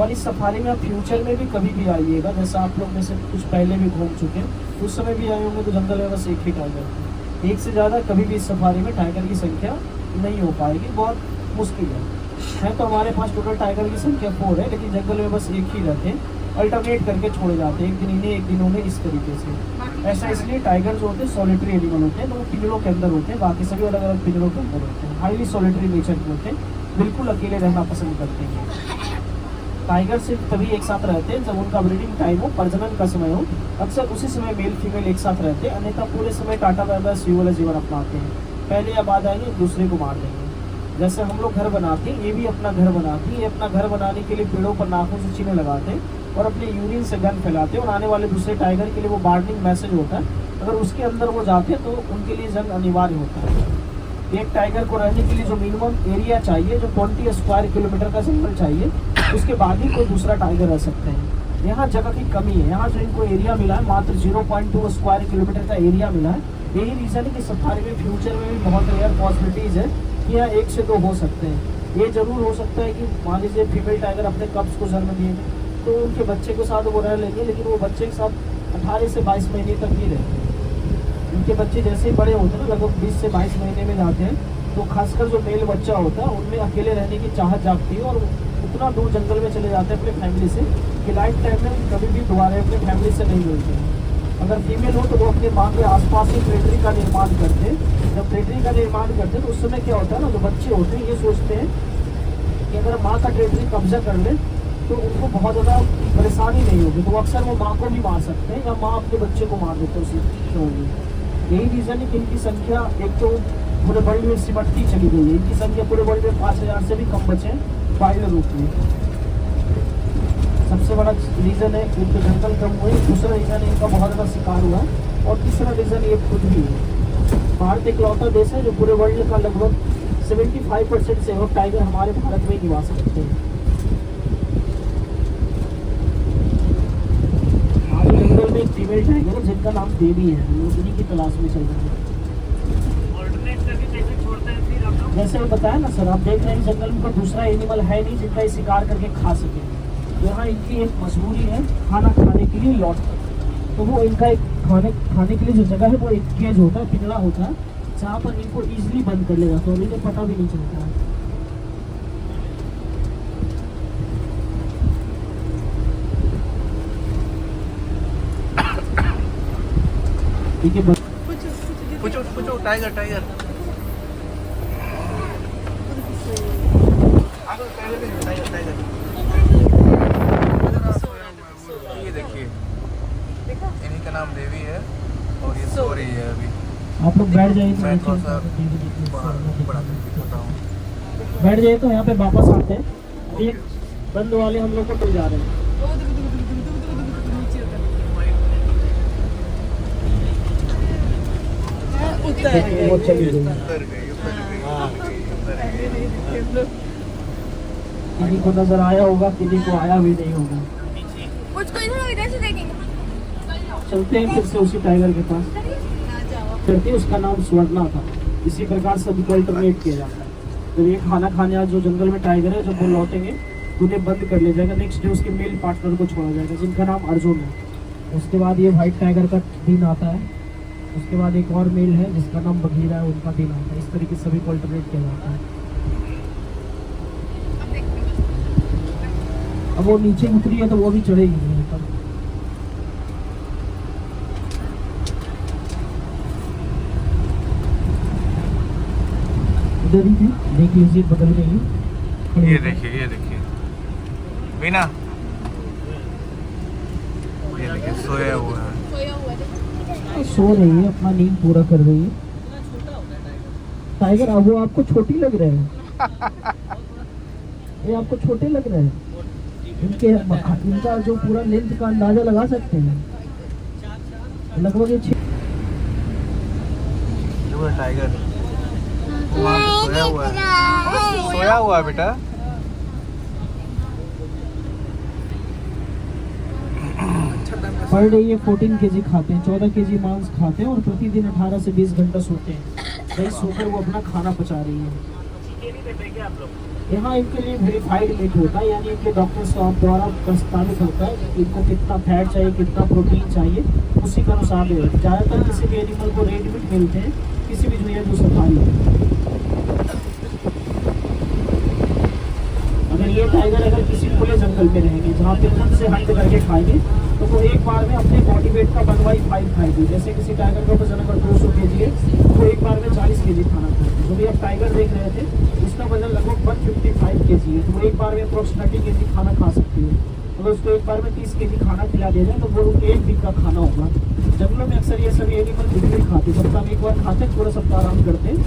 और इस सफारी में आप फ्यूचर में भी कभी भी आइएगा, जैसा आप लोग में से कुछ पहले भी घूम चुके हैं, उस समय भी आए होंगे तो जंगल में बस एक ही टाइगर है। एक से ज़्यादा कभी भी इस सफारी में टाइगर की संख्या नहीं हो पाएगी, बहुत मुश्किल है। तो हमारे पास टोटल टाइगर की संख्या 4 है, लेकिन जंगल में बस एक ही रहते हैं, अल्टरनेट करके छोड़े जाते हैं, एक दिन इन्हें एक दिन उन्हें, इस तरीके से। ऐसा इसलिए टाइगर जो होते हैं सॉलिटरी एनिमल होते हैं, तो वो पिंजरों के अंदर होते हैं, बाकी सभी अलग अलग पिंजरों के अंदर होते हैं, हाईली सॉलिटरी नेचर के होते हैं, बिल्कुल अकेले रहना पसंद करते हैं। टाइगर सिर्फ तभी एक साथ रहते हैं जब उनका ब्रीडिंग टाइम हो, प्रजनन का समय हो। अक्सर उसी समय मेल फीमेल एक साथ रहते हैं, अन्यथा पूरे समय टाटा बाय सी वाला जीवन अपनाते हैं। पहले या बाद आएंगे दूसरे को मार देंगे। जैसे हम लोग घर बनाते हैं, ये भी अपना घर बनाती है। अपना घर बनाने के लिए पेड़ों पर नाखून से चिन्ह लगाते हैं और अपने यूरिन से गंध फैलाते हैं, और आने वाले दूसरे टाइगर के लिए वो वार्निंग मैसेज होता है। अगर उसके अंदर वो जाते हैं तो उनके लिए जंग अनिवार्य होता है। एक टाइगर को रहने के लिए जो मिनिमम एरिया चाहिए, जो 20 स्क्वायर किलोमीटर का जंगल चाहिए, उसके बाद ही कोई दूसरा टाइगर रह सकते हैं। यहाँ जगह की कमी है। यहाँ जो इनको एरिया मिला है मात्र 0.2 स्क्वायर किलोमीटर का एरिया मिला है। यही रीज़न है कि सफारी में फ्यूचर में भी बहुत रेयर पॉसिबिलिटीज़ है कि यहाँ 1 से 2 हो सकते हैं। ये जरूर हो सकता है कि मान लीजिए फीमेल टाइगर अपने कब्स को जन्म दिए तो उनके बच्चे के साथ वो रह लेंगे, लेकिन वो बच्चे के साथ 18 से 22 महीने तक ही रहेंगे। उनके बच्चे जैसे ही बड़े होते हैं ना, लगभग 20 से 22 महीने में जाते हैं, तो खासकर जो मेल बच्चा होता है उनमें अकेले रहने की चाहत जागती है और वो उतना दूर जंगल में चले जाते हैं अपने फैमिली से कि लाइफ टाइम में कभी भी दोबारा अपने फैमिली से नहीं मिलते हैं। अगर फीमेल हो तो वो अपनी माँ के आसपास ही टेरिटरी का निर्माण करते हैं। जब टेरिटरी का निर्माण करते हैं तो उस समय क्या होता है ना, जो बच्चे होते हैं ये सोचते हैं कि अगर माँ का टेरिटरी कब्जा कर ले तो उनको बहुत ज़्यादा परेशानी नहीं होगी, तो अक्सर वो माँ को भी मार सकते हैं या माँ अपने बच्चे को मार देते हैं उसी। यही रीज़न है कि इनकी संख्या एक तो पूरे वर्ल्ड में सिमटती चली गई है। इनकी संख्या पूरे वर्ल्ड में 5000 से भी कम बचे हैं वाइल्ड रूप में। सबसे बड़ा रीज़न है एक तो जंगल कम हुए, दूसरा रीज़न इनका बहुत ज़्यादा शिकार हुआ और तीसरा रीज़न ये खुद भी है। भारत एक लौता देश है जो पूरे वर्ल्ड का लगभग 75% से और टाइगर हमारे भारत में ही निवास करते हैं। हमारे जंगल में एक फीमेल टाइगर है जिनका नाम देवी है, हम लोग उन्हीं की तलाश में चल रहे हैं। जैसे मैं बताया ना सर, आप देख रहे हैं जंगल में कोई दूसरा एनिमल है नहीं जिनका ये शिकार करके खा सके। यहाँ इनकी एक मजबूरी है खाना खाने के लिए लौटकर, तो वो इनका एक खाने के लिए जो जगह है वो एक केज होता है, पिंजरा होता है जहाँ पर इनको इजीली बंद कर ले जाता है और इन्हें पता भी नहीं चलता है। ठीक है, पूछो टाइगर टाइगर ये देखिए, इन्हीं का नाम देवी है और ये सो रही है अभी। आप लोग बैठ जाइए तो मैं नीचे थोड़ा सा बड़ा दिखाता हूँ। बैठ जाइए तो यहाँ पे वापस आते हैं। एक बंद वाले हम लोग को मिल जा रहे हैं। वो चली गई। उतर गई किसी को नजर आया होगा, किसी को आया भी नहीं होगा। मुझको इधर से देखेंगे। चलते हैं फिर से उसी टाइगर के पास। चलते, उसका नाम स्वर्णा था। इसी प्रकार से उनको अल्टरनेट किया जाता है। जब ये खाना खाने आज जो जंगल में टाइगर है, जब वो लौटेंगे तो उन्हें बंद कर लिया जाएगा। नेक्स्ट डे उसके मेल पार्टनर को छोड़ा जाएगा जिनका नाम अर्जुन है। उसके बाद ये व्हाइट टाइगर का दिन आता है। उसके बाद एक और मेल है जिसका नाम बघीरा है, उनका दिन आता है। इस तरीके से सभी को अल्टरनेट किया जाता है। अब वो नीचे उतरी है तो वो भी चढ़ेगी यहीं पर। इधर ही है, देख लीजिए बगल में ही। ये देखिए बिना, ये देखिए सोया हुआ है। सो रही है, अपना नींद पूरा कर रही है टाइगर। अब वो आपको छोटी लग रहे हैं, ये आपको छोटे लग रहे हैं। इनका जो पूरा लेंथ का अंदाजा लगा सकते हैं, लगभग ये टाइगर सोया हुआ है बेटा। पर डे ये 14 kg खाते हैं, 14 kg मांस खाते हैं और प्रतिदिन 18 से 20 घंटा सोते हैं। वही सोकर वो अपना खाना पचा रही है। यहाँ इनके लिए वेरीफाइड मीट होता है, यानी इनके डॉक्टर्स द्वारा प्रस्तावित होता है कि इनको कितना फैट चाहिए, कितना प्रोटीन चाहिए, उसी के अनुसार ले। ज़्यादातर किसी भी एनिमल को रेड मीट मिलते हैं, किसी भी जो जो सफारी। अगर ये टाइगर अगर किसी खुले जंगल में रहेंगे जहाँ पे खुद से हट करके खाएंगे तो वो एक बार में अपने बॉडी वेट का 1/5 खाएगी। जैसे किसी टाइगर का वजन अगर 200 kg है तो एक बार में 40 kg खाना खाएगी। जो भी आप टाइगर देख रहे थे उसका वजन लगभग 155 kg है, तो वो एक बार में अप्रोक्स 30 kg खाना खा सकती है। अगर उसको एक बार में 30 kg खाना खिला दिया जाए तो वो एक दिन का खाना होगा। जंगलों में अक्सर ये सभी एनिमल खुद भी खाते, सप्ताह में एक बार खाते, थोड़ा सप्ताह आराम करते हैं।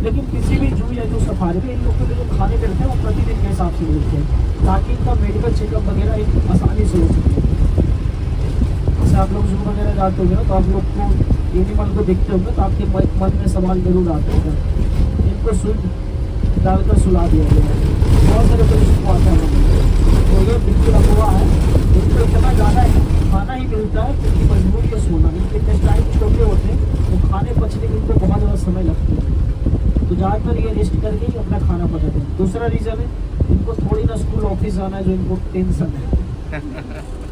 लेकिन किसी भी जू या जो सफारी में इन लोगों को जो खाने मिलते हैं वो प्रतिदिन के हिसाब से मिलते हैं ताकि इनका मेडिकल चेकअप वगैरह एक आसानी से हो सके। जैसे आप लोग जू वगैरह जाते होंगे ना तो आप लोग को एनिमल को देखते होंगे तो आपके मन में सवाल जरूर आते होंगे, इनको सूट डालकर सुला दिया गया है। बहुत सारे लोग आता है तो ये बिल्कुल अफवाह है। इनको इतना ज़्यादा खाना ही मिलता है क्योंकि मजबूरी है सोना। इनके इंटेस्टाइन छोटे होते हैं तो खाने पचने में इनको बहुत ज़्यादा समय लगता है, तो ज़्यादातर ये रेस्ट करके ही अपना खाना पचाते हैं। दूसरा रीज़न है इनको थोड़ी ना स्कूल ऑफिस जाना है जो इनको टेंशन है,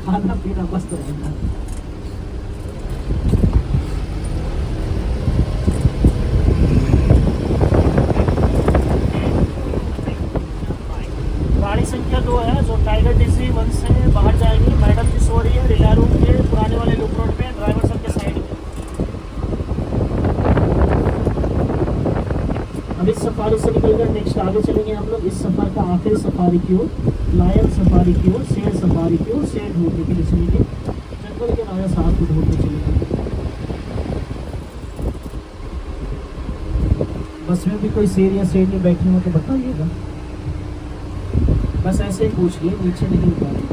खाना पीना मस्त रहना है। अगर नेक्स्ट आगे चलेंगे हम लोग इस सफर का आखिरी सफारी की ओर, लायन सफारी की ओर, शेर सफारी की ओर, शेर ढूंढने के लिए चलेंगे, जंगल के राजा साहब को ढूंढने चलेंगे। बस में भी कोई शेर या शेरनी बैठे हो तो बताइएगा, बस ऐसे ही पूछ लिए, नीचे नहीं उतारे।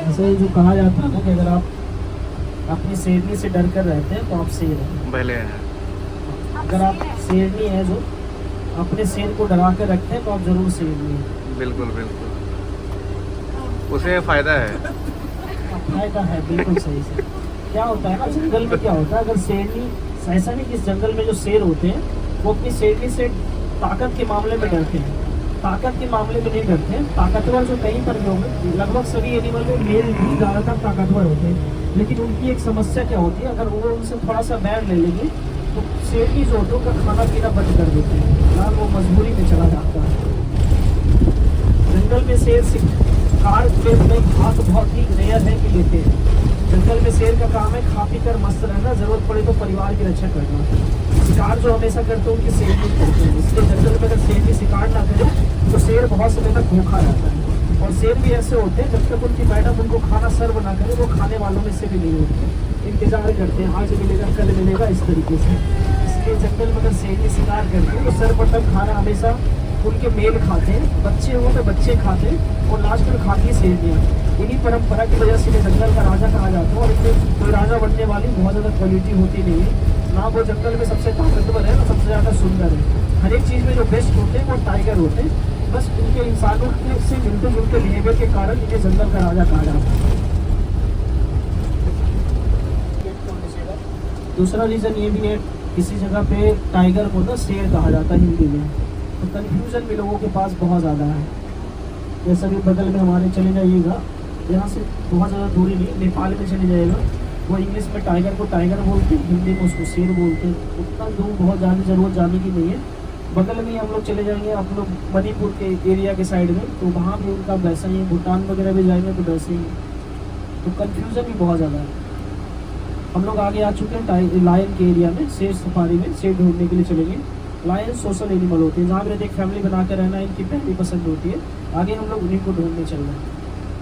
ऐसे जो कहा जाता है ना कि अगर आप अपनी शेरनी से डर कर रहते हैं तो आप शेर हैं, पहले हैं। अगर आप शेरनी है जो अपने शेर को डरा कर रखते हैं तो आप जरूर शेरनी हैं। बिल्कुल बिल्कुल, उसे फ़ायदा है। फायदा है, बिल्कुल सही से। क्या होता है ना जंगल में, क्या होता है अगर शेरनी, ऐसा नहीं कि इस जंगल में जो शेर होते हैं वो अपनी शेरनी से ताकत के मामले में डरते हैं, ताकत के मामले में नहीं डरते हैं। ताकतवर जो कहीं पर भी होंगे, लगभग सभी एनिमल में मेल भी ज़्यादातर ताकतवर होते हैं, लेकिन उनकी एक समस्या क्या होती है, अगर वो उनसे थोड़ा सा बैर ले लेंगे तो शेरनी जो होते हैं उनका खाना पीना बंद कर देते हैं, यार वो मजबूरी में चला जाता है। जंगल में शेर शिकार में भाग बहुत ही रेयर है कि लेते हैं। जंगल में शेर का काम है खा पी कर मस्त रहना, जरूरत पड़े तो परिवार की रक्षा करना। शिकार जो हमेशा करते हैं उनकी शेर नहीं करते हैं, इसलिए जंगल में अगर शेर की शिकार ना करे तो शेर बहुत समय तक भूखा रहता है। और शेर भी ऐसे होते हैं जब तक उनकी मैडम उनको खाना सर्व ना करे वो खाने वालों में से भी नहीं होते, इंतजार करते हैं आज मिलेगा कल मिलेगा, इस तरीके से। इसलिए जंगल में अगर शेर की शिकार करते हैं तो सर्वप्रथम खाना हमेशा उनके मेल खाते हैं, बच्चे हो तो बच्चे खाते हैं और लास्ट में खाती है शेरनियाँ। इन्हीं परंपरा की वजह से जंगल का राजा कहा जाता है। और इसमें कोई राजा बनने वाली बहुत ज़्यादा क्वालिटी होती नहीं है ना, वो जंगल में सबसे ताकतवर है ना सबसे ज़्यादा सुंदर है। हर एक चीज़ में जो बेस्ट होते हैं वो टाइगर होते हैं, बस उनके इंसानों से मिलते जुलते बिहेवियर के कारण इन्हें जंगल का राजा कहा जाता है। दूसरा रीज़न ये भी है, किसी जगह पे टाइगर को ना शेर कहा जाता है हिंदी में, तो कन्फ्यूज़न भी लोगों के पास बहुत ज़्यादा है। जैसा भी बगल में हमारे चले जाइएगा, यहाँ से बहुत ज़्यादा दूरी नहीं, नेपाल में चले जाएगा, वो इंग्लिश में टाइगर को टाइगर बोलते हैं, हिंदी में उसको शेर बोलते हैं। उतना दूर बहुत ज़्यादा ज़रूरत जाने की नहीं है, बगल में ही हम लोग चले जाएंगे आप लोग मणिपुर के एरिया के साइड में, तो वहाँ भी उनका वैसा ही है, भूटान वगैरह भी जाएंगे तो वैसे ही है, तो कन्फ्यूज़न भी बहुत ज़्यादा है। हम लोग आगे आ चुके हैं लायन के एरिया में, शेर सफारी में शेर ढूंढने के लिए चलेंगे। लायन सोशल एनिमल होते हैं, जहाँ पर एक फैमिली बना कर रहना इनकी पहली पसंद होती है। आगे हम लोग उन्हीं को ढूंढने चल रहे हैं।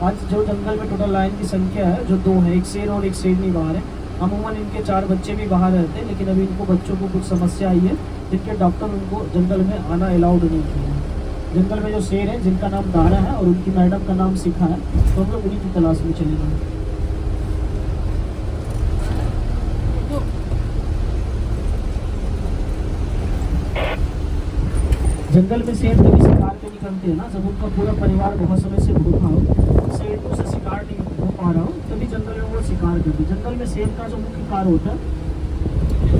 आज जो जंगल में टोटल लायन की संख्या है जो 2 है, एक शेर और एक शेरनी बाहर है। अमूमन इनके 4 बच्चे भी बाहर रहते हैं, लेकिन अभी इनको बच्चों को कुछ समस्या आई है, जिनके डॉक्टर उनको जंगल में आना अलाउड नहीं किया है। जंगल में जो शेर है जिनका नाम दाना है और उनकी मैडम का नाम शिखा है, तो हम लोग उन्हीं की तलाश में चले गए। जंगल में शेर कभी शिकार पे निकलते हैं ना, जब उनका पूरा परिवार बहुत समय से भूखा हो, शेर को से शिकार नहीं हो पा रहा हो, तभी जंगल में वो शिकार करते हैं। जंगल में शेर का जो मुख्य कार्य होता है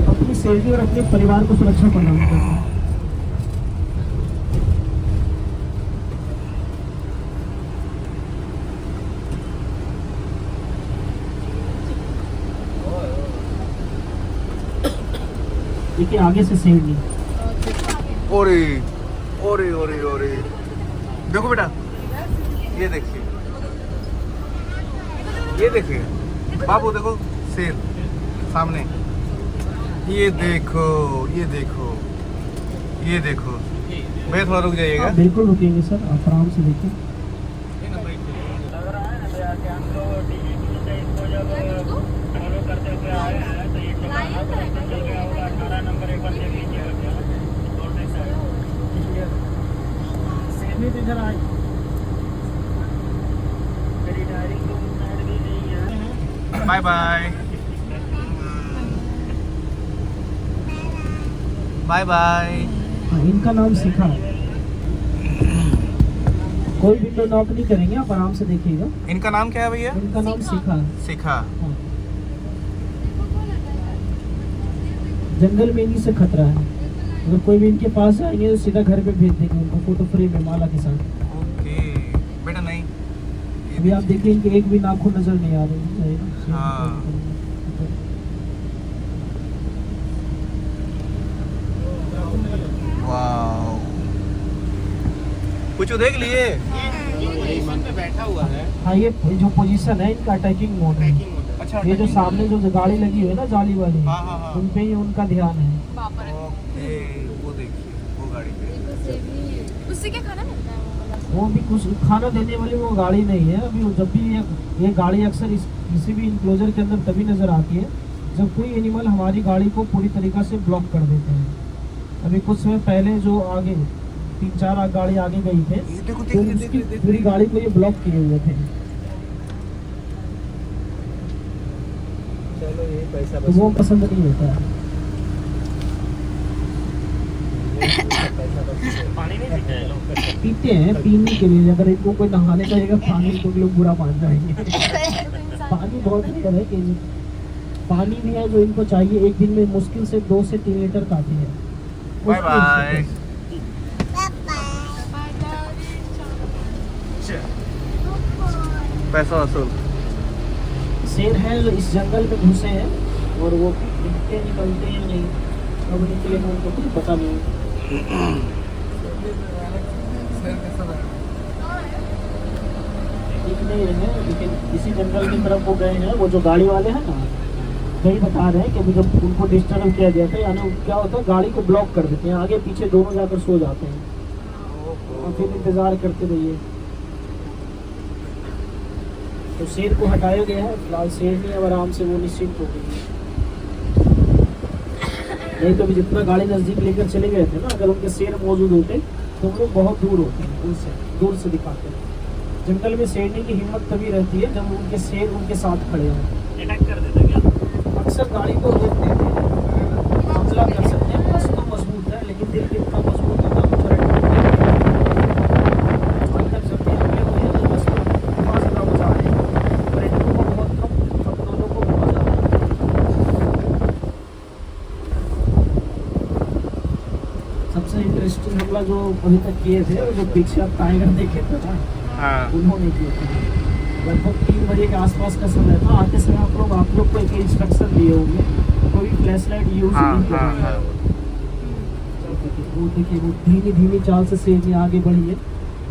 अपनी शेरनी और अपने परिवार को सुरक्षा प्रदान करना है। देखिए आगे से शेरनी, ओरे ओरे ओरे ओरे, देखो बेटा, ये देखिए, ये देखिए बाबू, देखो शेर सामने, ये देखो ये देखो ये देखो। भैया थोड़ा रुक जाइएगा। बिल्कुल रुकेंगे सर, आप आराम से देखिए। इधर आए, बाय बाय बाय बाय। इनका नाम शिखा है। कोई विंडो नॉक नहीं करेंगे, आप आराम से देखिएगा। इनका नाम क्या है भैया? इनका नाम शिखा है। शिखा। हाँ। जंगल में इन्हीं से खतरा है, अगर कोई भी इनके पास आएंगे तो सीधा घर पे भेज देंगे उनको फोटो फ्रेम में माला के साथ। ओके बेटा, नहीं अभी आप देखिए इनके एक भी नाखून नजर नहीं आ रहे हैं। हाँ। वाओ, कुछ देख लिए? पोजीशन पे बैठा हुआ है। हाँ, ये जो पोजीशन है इनका अटैकिंग मोड है। अच्छा ये जो सामने जो गाड़ी लगी हुई है ना जाली वाली, हाँ हाँ हाँ उन पे ही उनका ध्यान है। बाप रे। ओके, वो देखिए वो गाड़ी पे उससे क्या खाना मिलता है वो वाला? वो भी कुछ खाना देने वाली वो गाड़ी नहीं है। अभी जब भी ये गाड़ी अक्सर किसी भी इंक्लोजर के अंदर तभी नज़र आती है जब कोई एनिमल हमारी गाड़ी को पूरी तरीक़ा से ब्लॉक कर देते हैं। अभी कुछ समय पहले जो आगे 3-4 गाड़ी आगे गई थे, देखो तो उसकी पूरी गाड़ी को ये ब्लॉक किए हुए थे। चलो ये पैसा तो वो पसंद नहीं होता है। पानी नहीं पीते हैं लोग। पीते हैं पीने के लिए, अगर इनको कोई नहाने जाएगा पानी को लोग बुरा मान जाएंगे। पानी बहुत बेहतर है कि पानी भी है जो इनको चाहिए, एक दिन में मुश्किल से 2 से 3 लीटर काफ़ी है। Bye bye. पैसा वसूल। शेर है जो इस जंगल में घुसे हैं और वो दिखते निकलते हैं नहीं, अब निकले हैं उनको कुछ पता नहीं। दिख नहीं रहे हैं, लेकिन इसी जंगल की तरफ वो गए हैं। वो जो गाड़ी वाले हैं ना, वही बता रहे हैं कि जब उनको डिस्टर्ब किया गया था, यानी क्या होता है गाड़ी को ब्लॉक कर देते हैं, आगे पीछे दोनों जाकर सो जाते हैं और फिर इंतज़ार करते रहिए। तो शेर को हटाया गया है, फिलहाल शेर नहीं, अब आराम से वो निश्चिंत हो गई है। नहीं तो अभी जितना गाड़ी नज़दीक लेकर चले गए थे ना, अगर उनके शेर मौजूद होते तो वो लोग बहुत दूर होते हैं, उनसे दूर से दिखाते हैं। जंगल में शेरनी की हिम्मत तभी रहती है जब उनके शेर उनके साथ खड़े हों। अटैक कर देते क्या? अक्सर गाड़ी को रोक देते हैं, हमला कर सकते हैं। बस तो मजबूत है, लेकिन दिल कितना मजबूत होता है कुछ अंदर जब भी हमले हुए हैं तो बस बहुत ज़्यादा मजा आए, और इनको को बहुत कम, हम दोनों को बहुत ज़्यादा। सबसे इंटरेस्टिंग हमला जो अभी तक किए थे, वो जो पीछे आप टाइगर देखे थे ना, हाँ उन्होंने किए थे। लगभग 3 बजे के आसपास का समय था। आते समय आप लोग को एक इंस्ट्रक्शन दिए होंगे, कोई फ्लैश लाइट यूज नहीं करना है। वो देखिए वो धीमी धीमी चाल से शेर आगे बढ़ी है।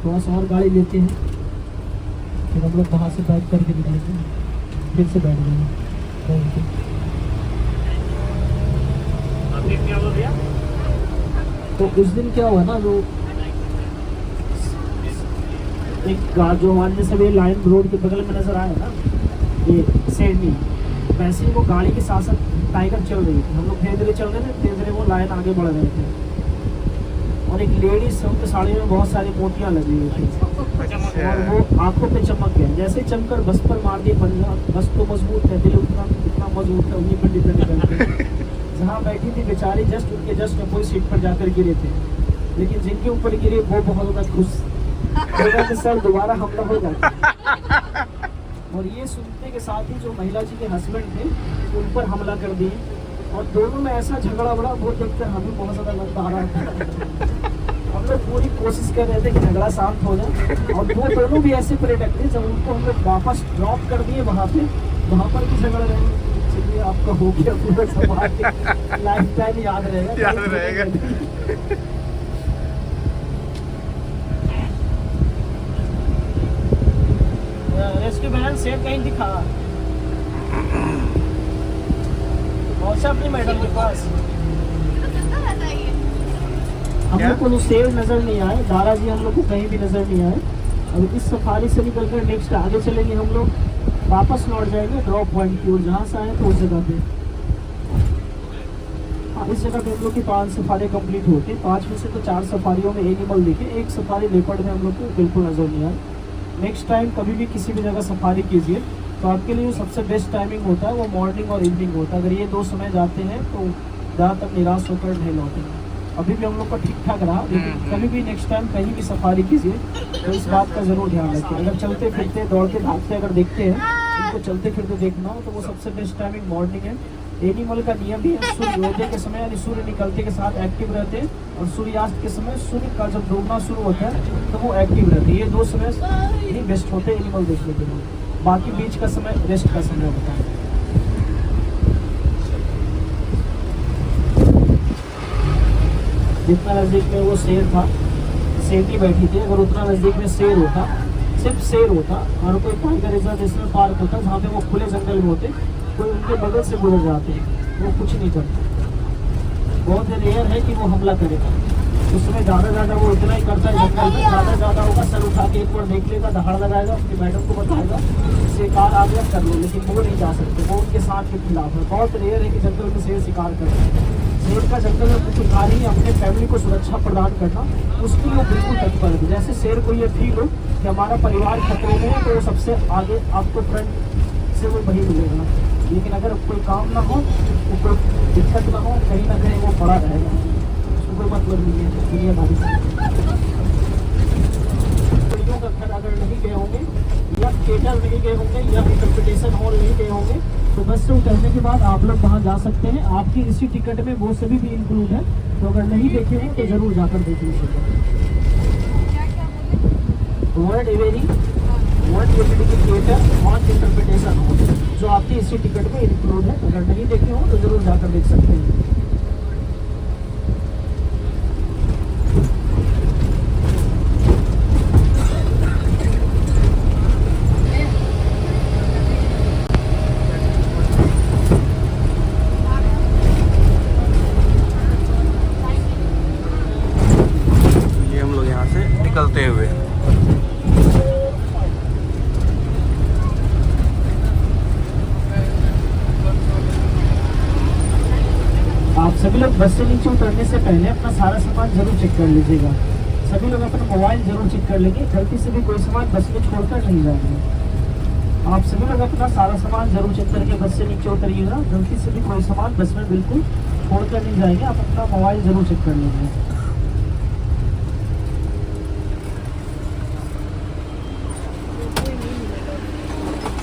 थोड़ा सा और गाड़ी लेते हैं, फिर हम लोग वहाँ से बैठ करके निकलेंगे, फिर से बैठ जाएंगे। आपने क्या बोल दिया? तो उस दिन क्या हुआ ना, जो एक जो हमारे जैसे भी लाइन रोड के बगल में नजर आया ना, ये शेरनी, वैसे ही वो गाड़ी के साथ साथ टाइगर चल रही थी। हम लोग धीरे धीरे चल रहे थे, धीरे धीरे वो लाइन आगे बढ़ रहे थे, और एक लेडीज उनके साड़ी में बहुत सारी मोतियाँ लगी हुई थी, और वो आंखों पे चमक गए। जैसे चमकर बस पर मार दिए पंजा। बस तो मजबूत है, दिल उतना मजबूत है, उन्हीं पर डिपेंड करते हैं। जहाँ बैठी थी बेचारी, उनके जस्ट अपोजिट सीट पर जाकर गिरे थे, लेकिन जिनके ऊपर गिरे वो बहुत ज़्यादा खुश कि सर दोबारा हमला हो जाता। और ये सुनते के साथ ही जो महिला जी के हस्बैंड थे उन पर हमला कर दिए, और दोनों में ऐसा झगड़ा बड़ा, वो देखकर हमें बहुत ज़्यादा लगता आ रहा था। हम लोग पूरी कोशिश कर रहे थे कि झगड़ा शांत हो जाए, और वो दोनों भी ऐसे पर्यटक थे, जब उनको हम लोग वापस ड्रॉप कर दिए वहाँ पर भी झगड़ा रहे। चलिए आपका हो गया पूरा सवाल, लाइफ टाइम याद रहेगा। रेस्क्यू मैन सेब कहीं दिखा पहुंचा अपनी मैडम के पास। हम लोग को सेब नजर नहीं आए, दारा जी हम लोग को कहीं भी नजर नहीं आए। अब इस सफारी से निकलकर नेक्स्ट आगे चलेंगे, हम लोग वापस लौट जाएंगे ड्रॉप पॉइंट की ओर, जहाँ से आए तो उस जगह पे। हाँ, इस जगह पे हम लोग की 5 सफारी कंप्लीट होती है। 5 में से तो 4 सफारियों में एनिमल दिखे, एक सफारी लेपर्ड में हम लोग को बिल्कुल नजर नहीं आए। नेक्स्ट टाइम कभी भी किसी भी जगह सफारी कीजिए तो आपके लिए जो सबसे बेस्ट टाइमिंग होता है वो मॉर्निंग और इवनिंग होता है। अगर ये 2 समय जाते हैं तो ज़्यादातर निराश होकर नहीं लौटेंगे। अभी भी हम लोग का ठीक ठाक रहा, लेकिन कभी भी नेक्स्ट टाइम कहीं भी सफारी कीजिए तो इस बात का ज़रूर ध्यान रखें। अगर चलते फिरते दौड़ते भागते अगर देखते हैं, इनको चलते फिरते देखना हो तो वो सबसे बेस्ट टाइमिंग मॉर्निंग है। एनिमल का नियम भी है, सूर्योदय के समय यानी सूर्य निकलते के साथ एक्टिव रहते हैं, और सूर्यास्त के समय सूर्य का जब डूबना शुरू होता है तो वो एक्टिव रहते हैं। ये 2 समय ही बेस्ट होते हैं एनिमल देखने के लिए। बाकी बीच का समय रेस्ट का समय होता है। जितना नज़दीक में वो शेर था, शेरनी बैठी थी, अगर उतना नज़दीक में शेर होता सिर्फ शेर होता और कोई टाइगर रिजर्व नेशनल पार्क होता जहाँ पे वो खुले जंगल में होते, कोई उनके बगल से गुजर जाते, वो कुछ नहीं करते। बहुत रेयर है कि वो हमला करेगा। उसमें ज़्यादा वो इतना ही करता है, जंगल में ज़्यादा होगा, सर उठा के एक बार देख लेगा, दहाड़ लगाएगा, अपनी मैडम को बताएगा शिकार आ गया कर लो, लेकिन वो नहीं जा सकते, वो उनके साथ के खिलाफ है। बहुत रेयर है कि जंगल में शेर शिकार करते हैं। शेर का जंगल में कुछ कार्य ही अपने फैमिली को सुरक्षा प्रदान करना, उसके लिए बिल्कुल तत्पर है। जैसे शेर को ये फील हो कि हमारा परिवार खतरे में है, तो वो सबसे आगे आपको फ्रंट से वो वही मिलेगा। लेकिन अगर कोई काम ना हो, तो कोई दिक्कत ना हो, कहीं ना कहीं वो पड़ा रहेगा, उसको कोई मतलब नहीं है दुनियादारी से। लड़कियों का घर अगर नहीं गए होंगे, या थिएटर नहीं गए होंगे, या इंटरप्रिटेशन हॉल नहीं गए होंगे, तो बस से उतरने के बाद आप लोग वहाँ जा सकते हैं। आपकी इसी टिकट में वो सभी भी इंक्लूड है, तो अगर नहीं देखे हैं तो जरूर जाकर देख लीजिएगा। वर्ल्ड एवेरी थिएटर और इंटरप्रिटेशन हॉल जो आपकी इसी टिकट में इंक्लूड है, अगर नहीं देखे हो तो जरूर जाकर देख सकते हैं। ये हम लोग यहाँ से निकलते हुए आप सभी लोग बस से नीचे उतरने से पहले अपना सारा सामान जरूर चेक कर लीजिएगा। सभी लोग अपना मोबाइल जरूर चेक कर लेंगे, गलती से भी कोई सामान बस में छोड़कर नहीं जाएंगे। आप सभी लोग अपना सारा सामान जरूर चेक करके बस से नीचे उतरिएगा, गलती से भी कोई सामान बस में बिल्कुल छोड़कर नहीं जाएंगे। आप अपना मोबाइल जरूर चेक कर लीजिए।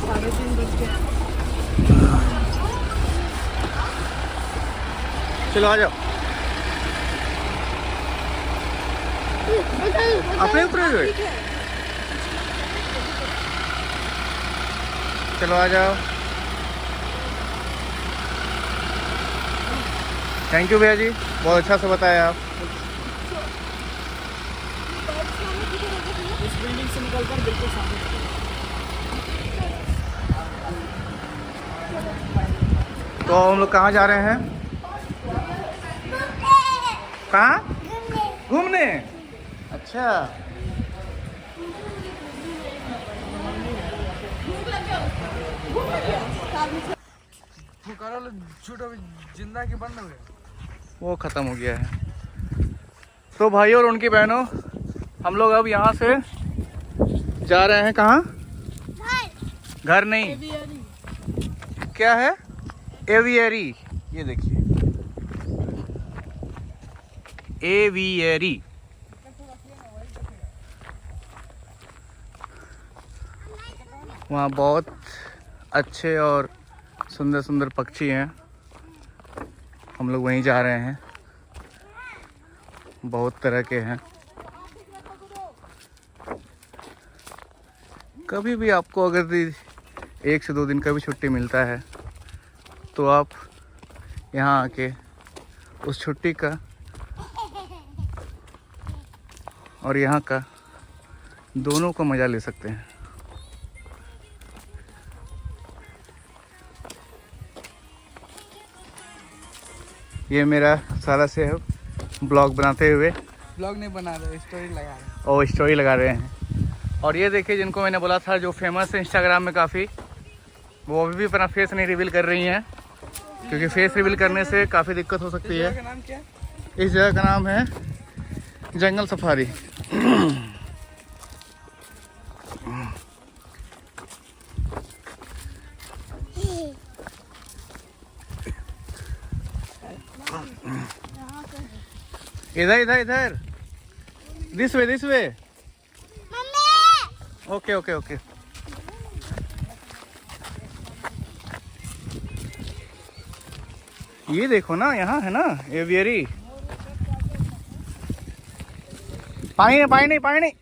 साढ़े 3 बज गए। चलो आ जाओ। अपने ऊपर हुए, चलो आ जाओ। थैंक यू भैया जी, बहुत अच्छा से बताया आप। इस बिल्डिंग से निकलकर बिल्कुल सामने तो हम लोग कहाँ जा रहे हैं? कहाँ घूमने? अच्छा, जिंदा की बंद हो गया, वो ख़त्म हो गया है। तो भाइयों और उनकी बहनों, हम लोग अब यहाँ से जा रहे हैं कहाँ? घर नहीं, क्या है? एवियरी। ये देखिए, एवियरी। वहाँ बहुत अच्छे और सुंदर सुंदर पक्षी हैं। हम लोग वहीं जा रहे हैं। बहुत तरह के हैं। कभी भी आपको अगर 1 से 2 दिन का भी छुट्टी मिलता है, तो आप यहाँ आके उस छुट्टी का और यहाँ का दोनों का मज़ा ले सकते हैं। ये मेरा सारा से ब्लॉग बनाते हुए, ब्लॉग नहीं बना रहे, स्टोरी लगा रहे। और स्टोरी लगा रहे हैं। और ये देखिए, जिनको मैंने बोला था जो फेमस है इंस्टाग्राम में काफ़ी, वो अभी भी अपना फेस नहीं रिवील कर रही हैं, क्योंकि फेस रिवील करने से काफ़ी दिक्कत हो सकती है। नाम क्या है? इस जगह का नाम है जंगल सफारी। इधर इधर इधर, this way. Okay okay okay. ये देखो ना, यहाँ है ना एवियरी। पानी नहीं।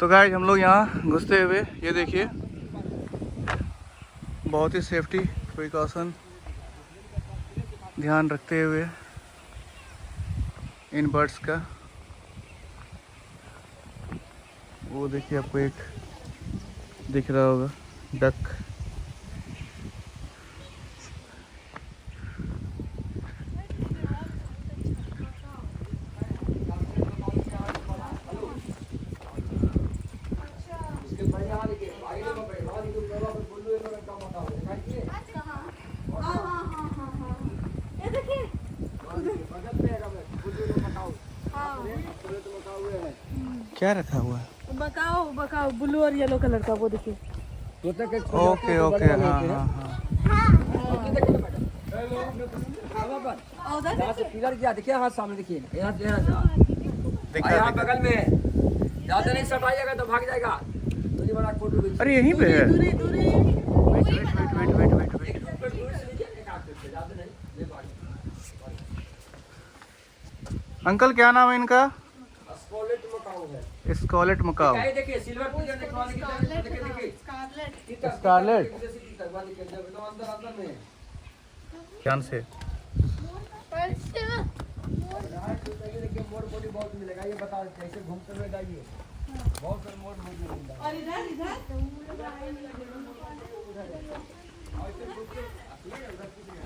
तो गाइस हम लोग यहाँ घुसते हुए ये देखिए बहुत ही सेफ्टी प्रिकॉशन ध्यान रखते हुए इन बर्ड्स का। वो देखिए आपको एक दिख रहा होगा डक। क्या रखा हुआ है? बकाओ बकाओ ब्लू और येलो कलर का वो देखिए। ओके ओके हाँ हाँ हाँ। पिलर क्या देखिए, हाथ सामने देखिए, यहाँ दिख रहा है, बगल में ज्यादा नहीं सटाइएगा तो भाग जाएगा। तो बड़ा फोटो खींचिए। अरे यहीं पे है। दूरी दूरी अंकल क्या नाम है इनका? स्कारलेट मकाऊ है। Scarlet macaw. ये देखिए सिल्वर पिलर देखिए, स्कारलेट अंदर में ध्यान से। देखिए मोर बॉडी बहुत मिलेगा, ये बता कैसे घूमते हुए जाइए, बहुत सारे मोर मिलेगा। और इधर इधर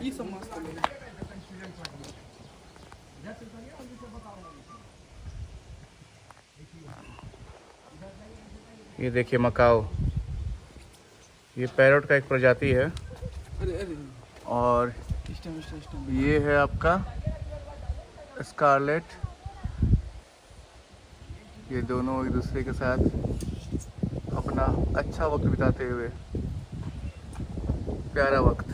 ये सब मस्त है। ये देखिए मकाऊ, ये पैरोट का एक प्रजाति है। अरे अरे और सिस्टम ये है आपका स्कारलेट। ये दोनों एक दूसरे के साथ अपना अच्छा वक्त बिताते हुए, प्यारा वक्त।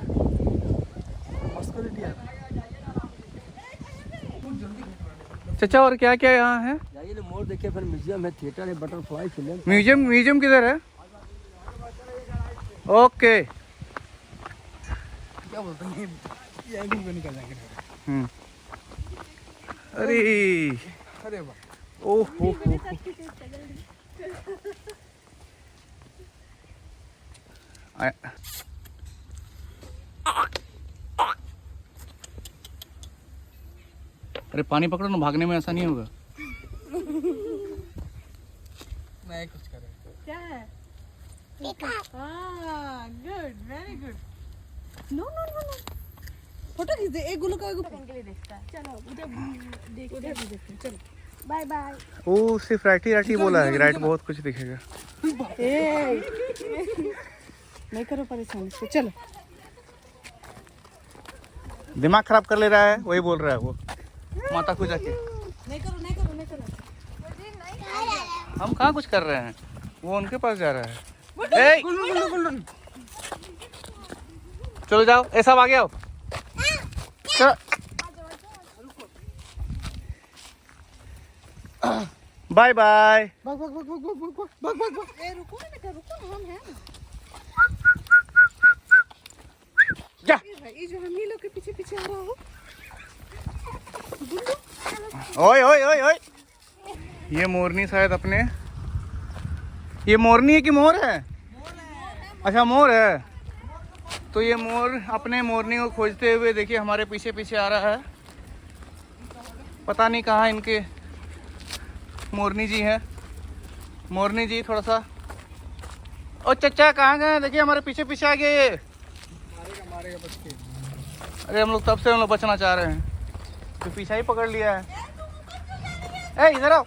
चाचा और क्या क्या यहाँ है? जाइए ना, मोर देखिए, फिर म्यूजियम है, थिएटर है, बटरफ्लाई फिल्म। म्यूजियम म्यूजियम किधर है? ओके क्या बोलते हैं, ये एंडिंग में निकल जाएंगे। अरे अरे वाह, ओह हो अरे पानी पकड़ो ना, भागने में ऐसा नहीं होगा। मैं कुछ कर रहा हूँ। क्या है? हाँ good very good. No no no no photo खींच दे, एक गुल्लू का एक के लिए देखता है। चलो उधर देखते हैं, चलो बाय बाय। ओ सिर्फ राइटी राइटी बोला है, राइट बहुत कुछ दिखेगा। ए नहीं करो परेशान इसको, चलो। दिमाग खराब कर ले रहा है, वही बोल रहा है वो माता को जाके। नहीं करो नहीं करो नहीं करो। हम कहाँ कुछ कर रहे हैं, वो उनके पास जा रहा है। ए, चलो जाओ, ऐसा आ गया हो। चलो। Bye bye. भाग भाग भाग भाग भाग भाग भाग भाग भाग। ए रुको ना हम हैं जा। ये जो हम ही लोग के पीछे पीछे आ रहा हो। ओए ओए ओए ओए, ये मोरनी शायद अपने, ये मोरनी है कि मोर है? अच्छा मोर है। तो ये मोर अपने मोरनी को खोजते हुए देखिए हमारे पीछे पीछे आ रहा है। पता नहीं कहाँ इनके मोरनी जी हैं। मोरनी जी थोड़ा सा, ओ चचा कहाँ गए? देखिए हमारे पीछे पीछे आ गए ये। मारेगा बच के। अरे हम लोग तब से हम लोग बचना चाह रहे हैं, तो पीछा ही पकड़ लिया है। ए इधर आओ,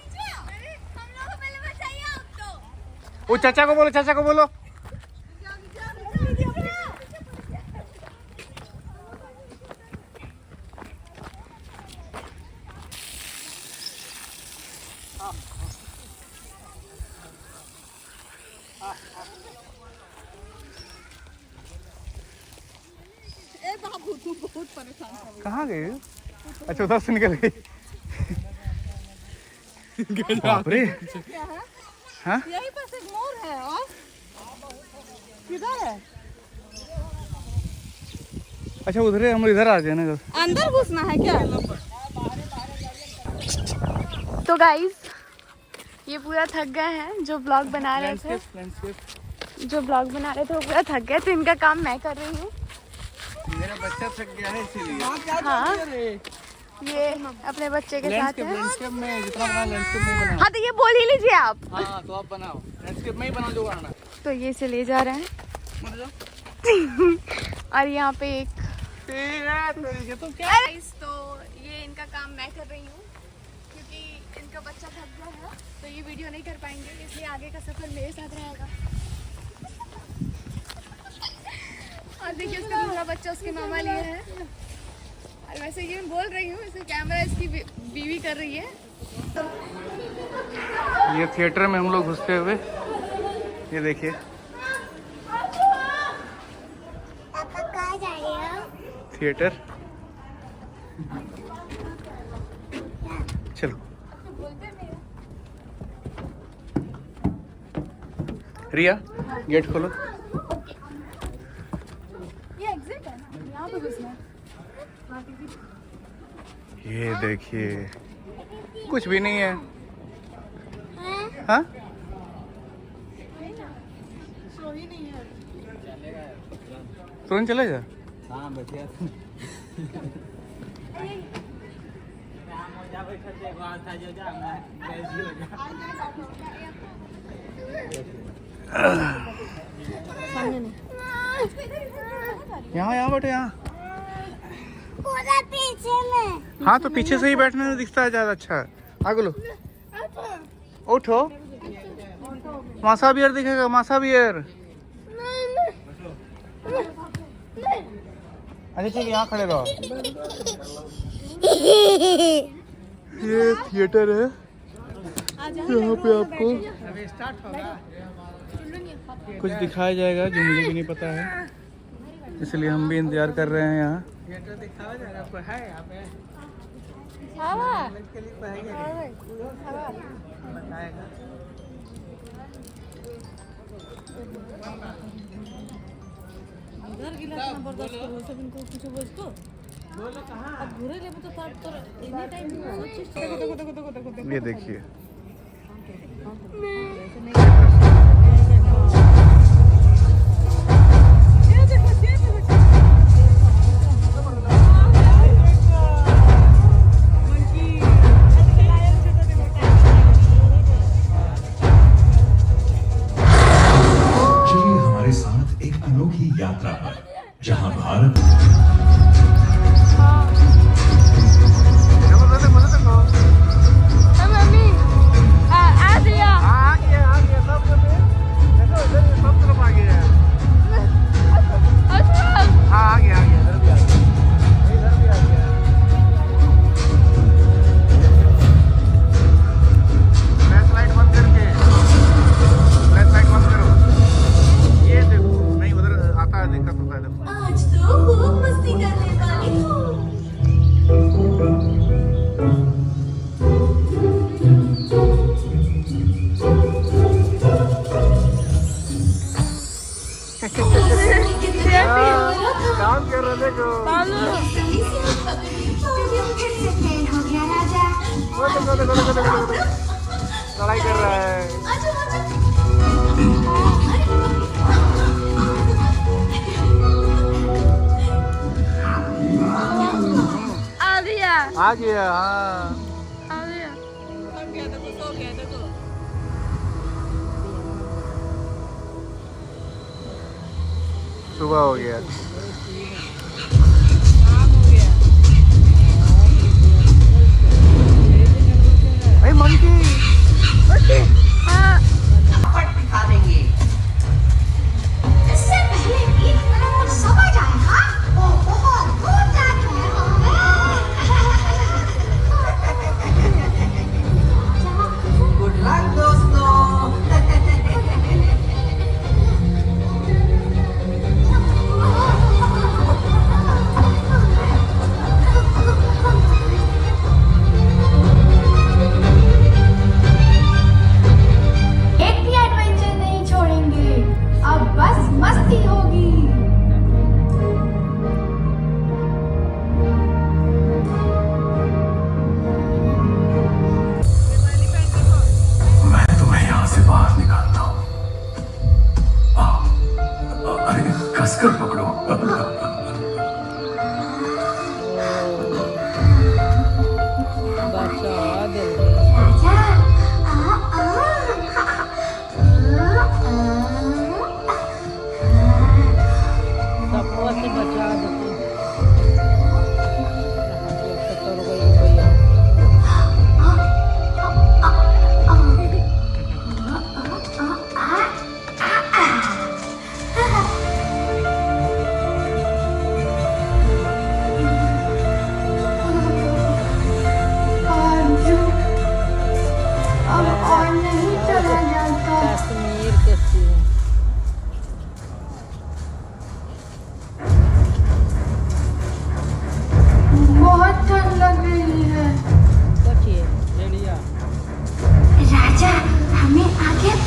वो चाचा को बोलो, चाचा को बोलो। बहुत परेशान था। कहाँ गए? अच्छा उधर से निकल गई। बाप रे। क्या है? हाँ? यहीं पर एक मोर है। और किधर है? अच्छा उधर है, हम इधर आ जाए ना। अंदर घुसना है क्या? तो गाइस ये पूरा थक गए हैं जो ब्लॉग बना रहे थे, जो ब्लॉग बना रहे थे वो पूरा थक गए, तो इनका काम मैं कर रही हूँ। मेरा बच्चा थक गया है इसीलिए। हाँ, ये अपने बच्चे के साथ है। लैंडस्केप में जितना बना लैंडस्केप में बना। हाँ तो ये बोल ही लीजिए आप। हाँ तो आप बनाओ, लैंडस्केप में ही बनाओ जो बनाना। तो ये से ले जा रहे हैं और यहाँ पे एक तो क्या तो ये इनका काम मैं कर रही हूँ क्योंकि इनका बच्चा थक गया है, तो ये वीडियो नहीं कर पाएंगे, इसलिए आगे का सफर मेरे साथ रहेगा। और देखिए उसका दूसरा बच्चा उसके मामा लिए है। और वैसे ये मैं बोल रही हूँ, इसे कैमरा इसकी बीवी कर रही है। ये थिएटर में हम लोग घुसते हुए, ये देखिए थिएटर। चलो रिया गेट खोलो। ये एग्जिट है ना, यहाँ पे घुसना है। ये देखिए कुछ भी नहीं है। हाँ तुरंत चले जा। हाँ बैठिए यहाँ यहाँ बैठो यहाँ। पूरा पीछे में। हाँ तो पीछे से ही बैठने में दिखता है ज्यादा अच्छा। आगे लो, उठो। मासा बियर दिखेगा, मासा बियर। अच्छा ठीक है, यहाँ खड़े रहो। ये थिएटर है, यहाँ पे आपको अभी स्टार्ट होगा। कुछ दिखाया जाएगा जो मुझे भी नहीं पता है, इसलिए हम भी इंतजार कर रहे हैं यहाँ। थिएटर दिखावा जाएगा, आपको है यहाँ पे के लिए बताएगा। घर गिला इतना बर्दाश्त करो, सब इनको कुछ बोझ तो बोलो कहाँ? अब घुरे लेबो तो तब तो एनी टाइम सब चीज ये देखिए चलिए हमारे साथ एक अनोखी यात्रा पर, जहां भारत मम्मी आ दिया। आज तो खूब मस्ती करने वाली हूँ। काम कर रहे थे लड़ाई कर रहा है। आ गया आ गया। हाँ आ गया। सुबह हो गया। अरे मंकी हाँ दिखा देंगे। इससे पहले कि कुछ समझ आएगा, वो बहुत दूर तक है। गुड लक दोस्तों।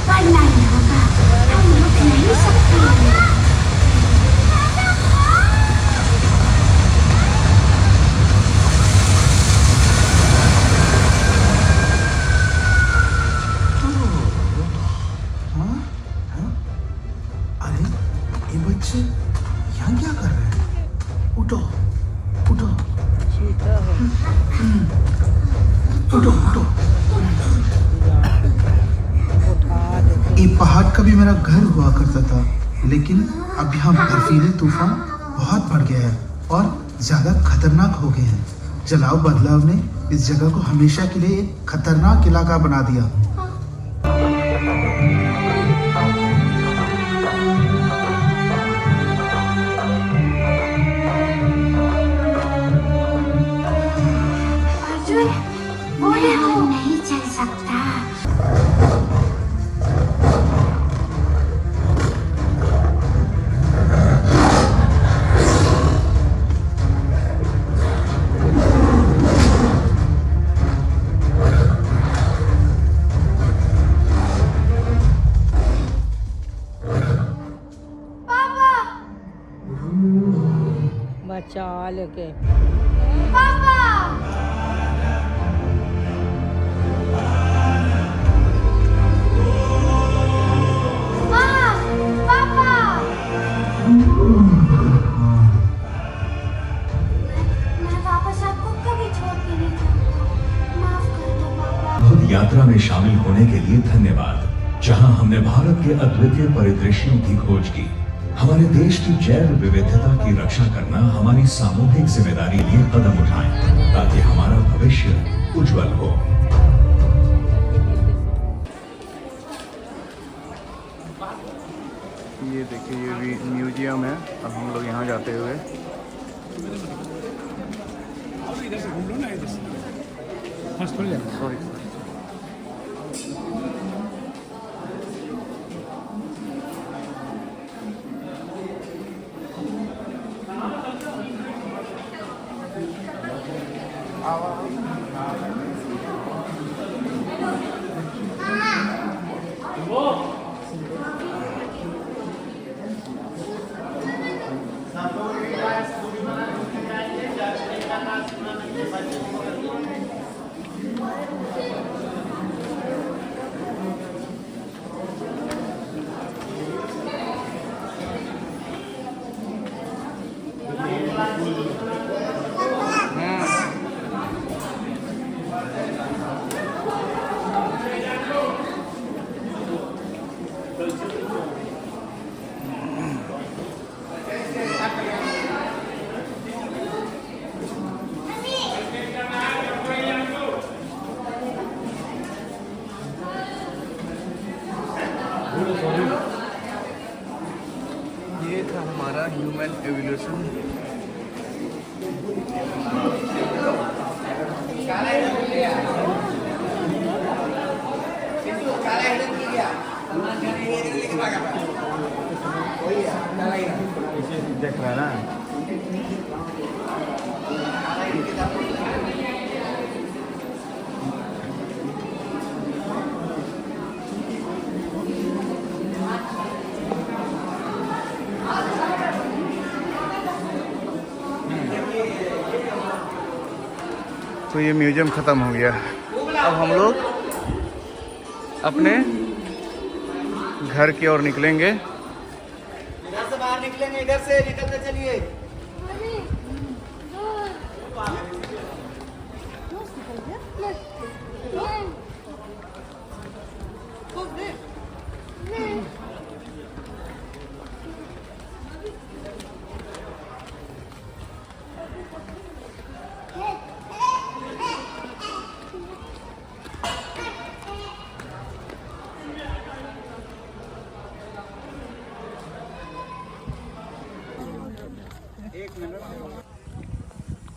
पढ़ना ही होगा, हम रुक नहीं सकते। अरे ये बच्चे यहाँ क्या कर रहे हैं? उठो उठो उठो उठो। ये पहाड़ का भी मेरा घर हुआ करता था, लेकिन अब यहाँ बर्फीले तूफान बहुत बढ़ गया है और ज्यादा खतरनाक हो गए हैं। जलाओ बदलाव ने इस जगह को हमेशा के लिए एक खतरनाक इलाका बना दिया। अर्जुन, वो देखो, नहीं चल सकता। बचा लेके पापा, पापा, मैं वापस आपको कभी छोड़ के नहीं जाऊंगा। माफ कर दो पापा। अद्भुत यात्रा में शामिल होने के लिए धन्यवाद, जहां हमने भारत के अद्वितीय परिदृश्यों की खोज की। हमारे देश की जैव विविधता की रक्षा करना हमारी सामूहिक जिम्मेदारी लिए कदम उठाएं, ताकि हमारा भविष्य उज्जवल हो। ये देखिए, ये भी म्यूजियम है और हम लोग यहाँ जाते हुए इधर से घूम लो ना, इधर से फर्स्ट हो जाएगा। सॉरी। ये था हमारा ह्यूमन एवोल्यूशन। देख रहा है ना। तो ये म्यूजियम ख़त्म हो गया। अब हम लोग अपने घर की ओर निकलेंगे। इधर से बाहर निकलेंगे, इधर से निकलते चलिए।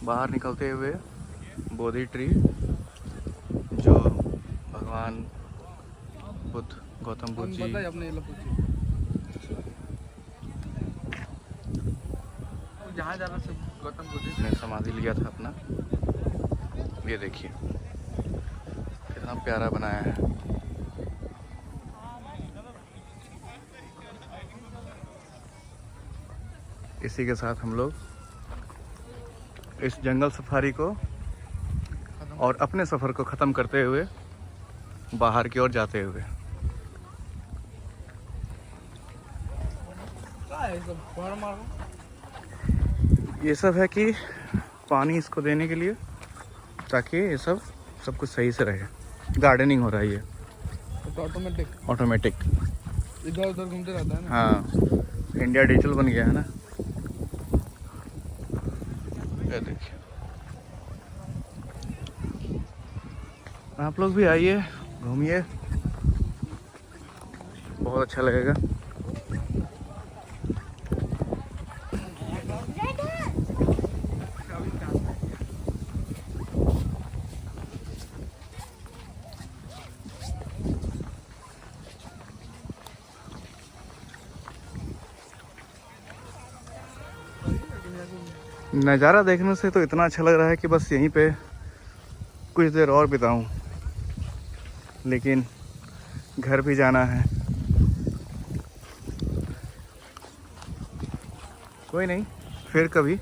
बाहर निकलते हुए बोधि ट्री, जो भगवान बुद्ध, गौतम बुद्ध जी जहाँ जाना से गौतम बुद्ध ने समाधि लिया था अपना। ये देखिए कितना प्यारा बनाया है। इसी के साथ हम लोग इस जंगल सफारी को और अपने सफ़र को ख़त्म करते हुए बाहर की ओर जाते हुए। ये सब है कि पानी इसको देने के लिए, ताकि ये सब कुछ सही से रहे। गार्डनिंग हो रहा है ये ऑटोमेटिक इधर उधर घूमते रहता है ना। हाँ, इंडिया डिजिटल बन गया है ना। ये देखिए, आप लोग भी आइए, घूमिए, बहुत अच्छा लगेगा। नज़ारा देखने से तो इतना अच्छा लग रहा है कि बस यहीं पे कुछ देर और बिताऊं, लेकिन घर भी जाना है। कोई नहीं, फिर कभी